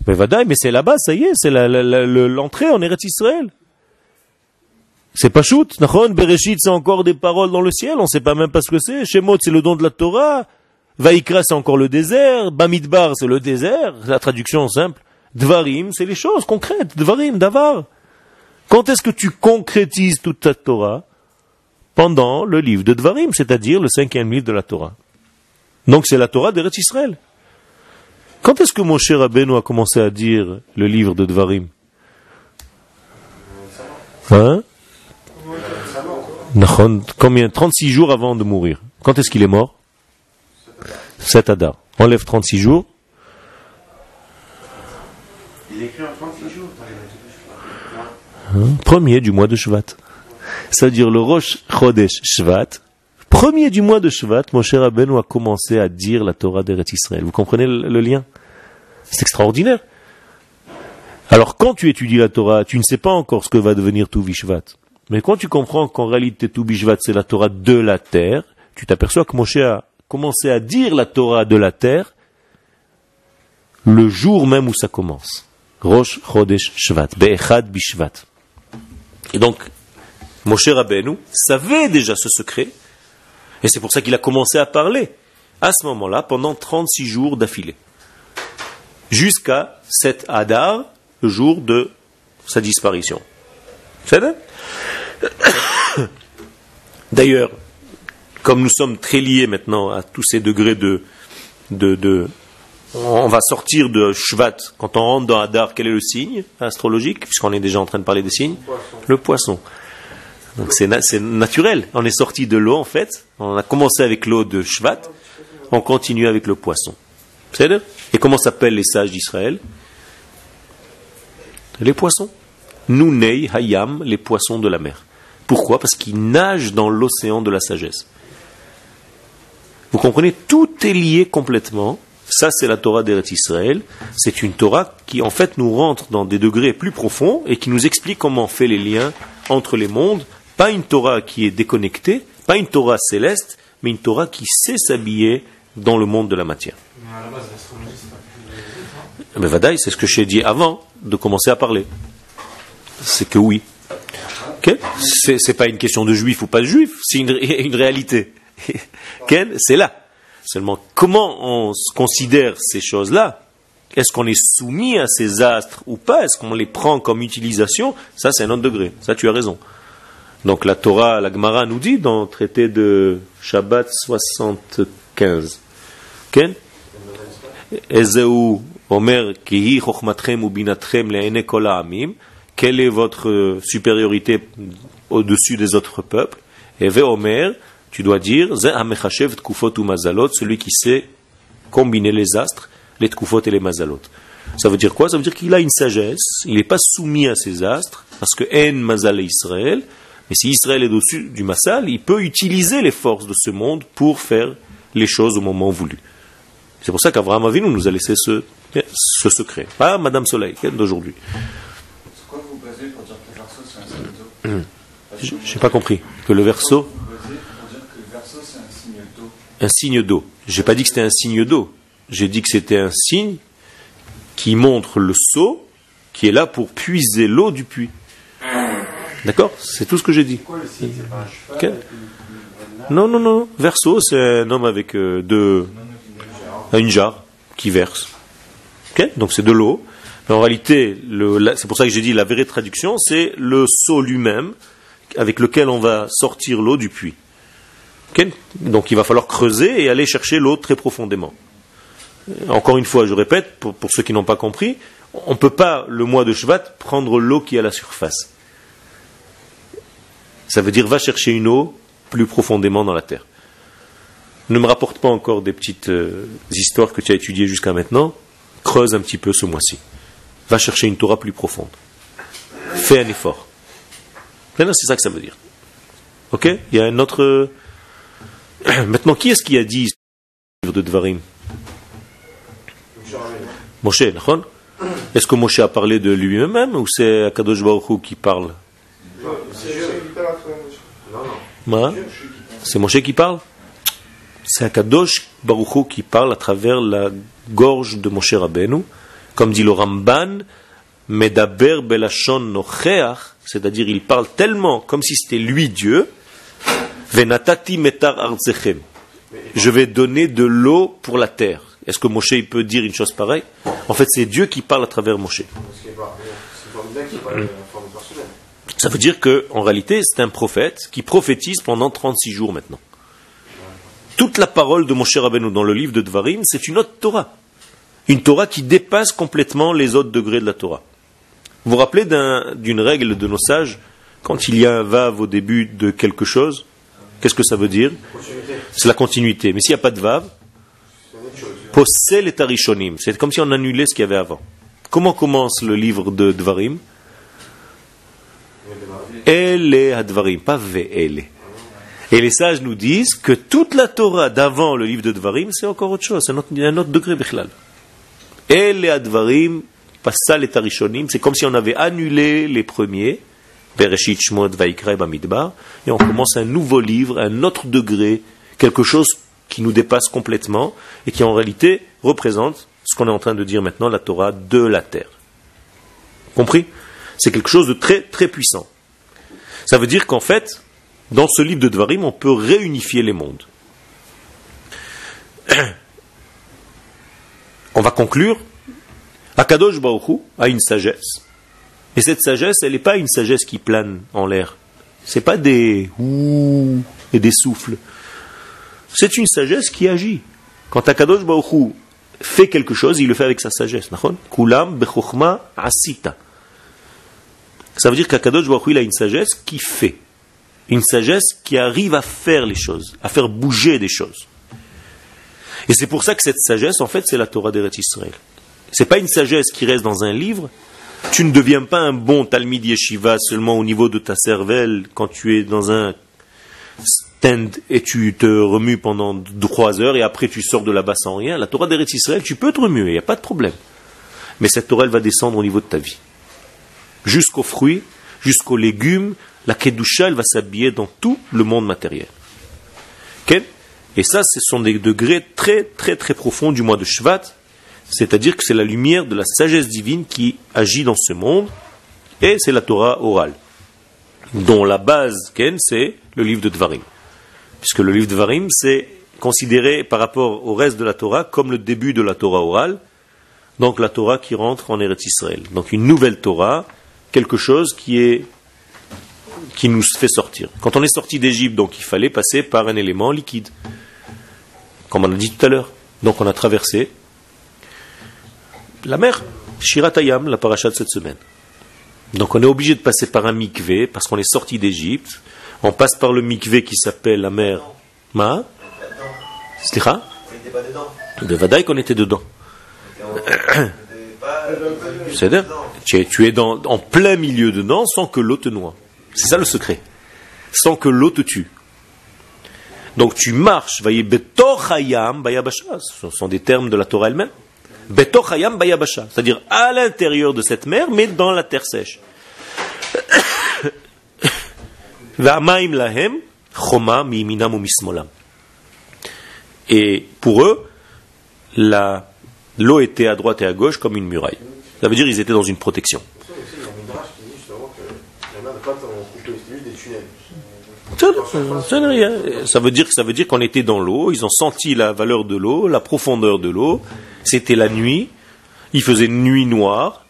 Mais vadaï, mais c'est là-bas, ça y est, c'est l'entrée en Eretz Israël. C'est pas shoot, Nachon, Bereshit, c'est encore des paroles dans le ciel, on sait pas même pas ce que c'est. Shemot, c'est le don de la Torah. Vaikra, c'est encore le désert. Bamidbar, c'est le désert. La traduction simple. Dvarim, c'est les choses concrètes. Dvarim, davar. Quand est-ce que tu concrétises toute ta Torah? Pendant le livre de Dvarim, c'est-à-dire le 5e livre de la Torah. Donc c'est la Torah d'Eretz Israël. Quand est-ce que Moshe Rabbeinu a commencé à dire le livre de Dvarim? Hein? Combien? 36 jours avant de mourir. Quand est-ce qu'il est mort? 7 Adar. Enlève 36 jours. Il écrit en 36 jours. Premier du mois de Shvat. C'est-à-dire le Rosh Chodesh Shvat, premier du mois de Shvat, Moshe Rabbeinu a commencé à dire la Torah d'Eretz Israël. Vous comprenez le lien? C'est extraordinaire. Alors quand tu étudies la Torah, tu ne sais pas encore ce que va devenir Touvi Shvat. Mais quand tu comprends qu'en réalité Touvi Shvat c'est la Torah de la terre, tu t'aperçois que Moshe a commencé à dire la Torah de la terre le jour même où ça commence. Rosh Chodesh Shvat, Be'echad Bishvat. Et donc, Moshe Rabbeinu savait déjà ce secret, et c'est pour ça qu'il a commencé à parler, à ce moment-là, pendant 36 jours d'affilée. Jusqu'à cet Hadar, le jour de sa disparition. C'est vrai? D'ailleurs, comme nous sommes très liés maintenant à tous ces degrés on va sortir de Shvat, quand on rentre dans Hadar, quel est le signe astrologique, puisqu'on est déjà en train de parler des signes? Le poisson. Donc c'est naturel, on est sorti de l'eau en fait, on a commencé avec l'eau de Shvat, on continue avec le poisson. C'est-à-dire? Et comment s'appellent les sages d'Israël? Les poissons. Nunei Hayam, les poissons de la mer. Pourquoi? Parce qu'ils nagent dans l'océan de la sagesse. Vous comprenez? Tout est lié complètement. Ça, c'est la Torah d'Eretz Israël. C'est une Torah qui, en fait, nous rentre dans des degrés plus profonds et qui nous explique comment on fait les liens entre les mondes. Pas une Torah qui est déconnectée, pas une Torah céleste, mais une Torah qui sait s'habiller dans le monde de la matière. Mais à la base, l'astrologie, c'est pas plus de... Mais Vadaï, c'est ce que j'ai dit avant de commencer à parler. C'est que oui. Okay? C'est pas une question de juif ou pas de juif, c'est une réalité. Okay? C'est là. Seulement, comment on considère ces choses-là? Est-ce qu'on est soumis à ces astres ou pas? Est-ce qu'on les prend comme utilisation? Ça, c'est un autre degré. Ça, tu as raison. Donc, la Torah, la Gemara nous dit dans le traité de Shabbat 75. Okay? Ezeu Omer Kihi Chochmatrem ou Binatrem Le'ene Kol Ha'amim. Quelle est votre supériorité au-dessus des autres peuples? Et Ve Omer, tu dois dire, celui qui sait combiner les astres, les tkufot et les mazalot. Ça veut dire quoi? Ça veut dire qu'il a une sagesse, il n'est pas soumis à ces astres, parce que en mazal Israël, mais si Israël est au-dessus du masal, il peut utiliser les forces de ce monde pour faire les choses au moment voulu. C'est pour ça qu'Abraham Avinu nous a laissé ce secret. Pas Madame Soleil, d'aujourd'hui. C'est quoi vous basez pour dire que le verso c'est un signe d'eau? Je n'ai pas compris. Que le verso... Un signe d'eau. J'ai pas dit que c'était un signe d'eau. J'ai dit que c'était un signe qui montre le seau qui est là pour puiser l'eau du puits. D'accord? C'est tout ce que j'ai dit. Pourquoi le signe, c'est pas un cheval? Non. Verso, c'est un homme avec une jarre qui verse. Okay? Donc c'est de l'eau. Mais en réalité, c'est pour ça que j'ai dit la vraie traduction, c'est le seau lui-même avec lequel on va sortir l'eau du puits. Okay? Donc il va falloir creuser et aller chercher l'eau très profondément. Encore une fois, je répète, pour ceux qui n'ont pas compris, on ne peut pas, le mois de Shvat, prendre l'eau qui est à la surface. Ça veut dire, va chercher une eau plus profondément dans la terre. Ne me rapporte pas encore des petites histoires que tu as étudiées jusqu'à maintenant. Creuse un petit peu ce mois-ci. Va chercher une Torah plus profonde. Fais un effort. Maintenant, c'est ça que ça veut dire. Ok? Il y a un autre... Maintenant, qui est-ce qui a dit le livre de Dvarim? Moshe, d'accord? Est-ce que Moshe a parlé de lui-même ou c'est Akadosh Baruch Hu qui parle? Non. C'est Moshe qui parle? C'est Akadosh Baruch Hu qui parle à travers la gorge de Moshe Rabbeinu. Comme dit le Ramban, Medaber belashon nocheach, c'est-à-dire il parle tellement comme si c'était lui Dieu. Venatati metar arzechem. Je vais donner de l'eau pour la terre. Est-ce que Moshe il peut dire une chose pareille? En fait, c'est Dieu qui parle à travers Moshe. Ça veut dire que, en réalité, c'est un prophète qui prophétise pendant 36 jours maintenant. Toute la parole de Moshe Rabbeinu dans le livre de Dvarim, c'est une autre Torah. Une Torah qui dépasse complètement les autres degrés de la Torah. Vous vous rappelez d'une règle de nos sages? Quand il y a un vav au début de quelque chose, qu'est-ce que ça veut dire? C'est la continuité. Mais s'il n'y a pas de vav, possel et tarishonim. C'est comme si on annulait ce qu'il y avait avant. Comment commence le livre de Dvarim? Ele Hadvarim, pas Ve'ele. Et les sages nous disent que toute la Torah d'avant le livre de Dvarim, c'est encore autre chose, c'est un autre degré Bichlal. Ele Hadvarim, Passal et Tarishonim, c'est comme si on avait annulé les premiers, Bereshit, Shmot, Vaikra et Bamidbar, et on commence un nouveau livre, un autre degré, quelque chose qui nous dépasse complètement, et qui en réalité représente ce qu'on est en train de dire maintenant, la Torah de la terre. Compris? C'est quelque chose de très très puissant. Ça veut dire qu'en fait, dans ce livre de Dvarim, on peut réunifier les mondes. On va conclure. Akadosh Baruch Hu a une sagesse. Et cette sagesse, elle n'est pas une sagesse qui plane en l'air. C'est pas des ouh et des souffles. C'est une sagesse qui agit. Quand Akadosh Baruch Hu fait quelque chose, il le fait avec sa sagesse. Kulam bechokhma asita. Ça veut dire qu'Akadosh Baruch Hu, il a une sagesse qui fait. Une sagesse qui arrive à faire les choses, à faire bouger des choses. Et c'est pour ça que cette sagesse, en fait, c'est la Torah d'Eretz Israël. C'est pas une sagesse qui reste dans un livre. Tu ne deviens pas un bon Talmid Yeshiva seulement au niveau de ta cervelle quand tu es dans un stand et tu te remues pendant 3 heures et après tu sors de là-bas sans rien. La Torah d'Eretz Israël, tu peux te remuer, il n'y a pas de problème. Mais cette Torah, elle va descendre au niveau de ta vie. Jusqu'aux fruits, jusqu'aux légumes, la Kedusha, elle va s'habiller dans tout le monde matériel. Okay? Et ça, ce sont des degrés très, très, très profonds du mois de Shvat. C'est-à-dire que c'est la lumière de la sagesse divine qui agit dans ce monde. Et c'est la Torah orale. Dont la base, Ken, c'est le livre de Dvarim. Puisque le livre de Dvarim, c'est considéré par rapport au reste de la Torah comme le début de la Torah orale. Donc la Torah qui rentre en Eretz Israël. Donc une nouvelle Torah, quelque chose qui nous fait sortir. Quand on est sorti d'Égypte, donc il fallait passer par un élément liquide. Comme on a dit tout à l'heure. Donc on a traversé la mer, Shirat Hayam, la paracha de cette semaine. Donc on est obligé de passer par un mikvé, parce qu'on est sorti d'Égypte. On passe par le mikvé qui s'appelle la mer Ma. Slicha? On n'était pas dedans. De Vadaï qu'on était dedans. C'est-à-dire, tu es en plein milieu dedans sans que l'eau te noie. C'est ça le secret. Sans que l'eau te tue. Donc tu marches, voyez, Betoch Hayam Bayabasha, ce sont des termes de la Torah elle-même. Betoch Hayam Bayabasha, c'est-à-dire à l'intérieur de cette mer, mais dans la terre sèche. Va'amaim lahem choma miminam u mismolam. Et pour eux, l'eau était à droite et à gauche comme une muraille. Ça veut dire qu'ils étaient dans une protection. Ça veut dire qu'on était dans l'eau, ils ont senti la valeur de l'eau, la profondeur de l'eau, c'était la nuit, il faisait nuit noire.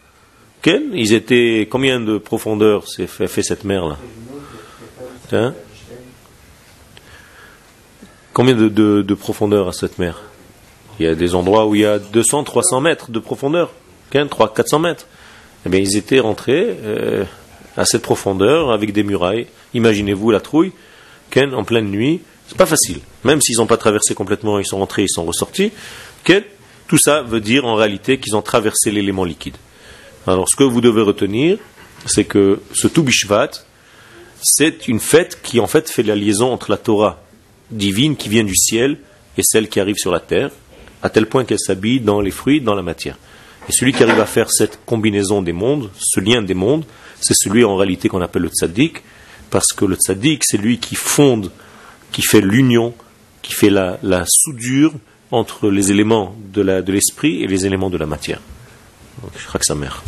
Okay? Ils étaient, combien de profondeur s'est fait cette mer-là? Hein? Combien de profondeur à cette mer? Il y a des endroits où il y a 200, 300 mètres de profondeur, 300, 400 mètres. Eh bien, ils étaient rentrés à cette profondeur avec des murailles. Imaginez-vous la trouille, en pleine nuit, c'est pas facile. Même s'ils n'ont pas traversé complètement, ils sont rentrés, ils sont ressortis. Tout ça veut dire en réalité qu'ils ont traversé l'élément liquide. Alors ce que vous devez retenir, c'est que ce Tu Bishvat, c'est une fête qui en fait fait la liaison entre la Torah divine qui vient du ciel et celle qui arrive sur la terre, à tel point qu'elle s'habille dans les fruits, dans la matière. Et celui qui arrive à faire cette combinaison des mondes, ce lien des mondes, c'est celui en réalité qu'on appelle le tzaddik, parce que le tzaddik, c'est lui qui fonde, qui fait l'union, qui fait la soudure entre les éléments de l'esprit et les éléments de la matière. Donc, je crois que ça mère.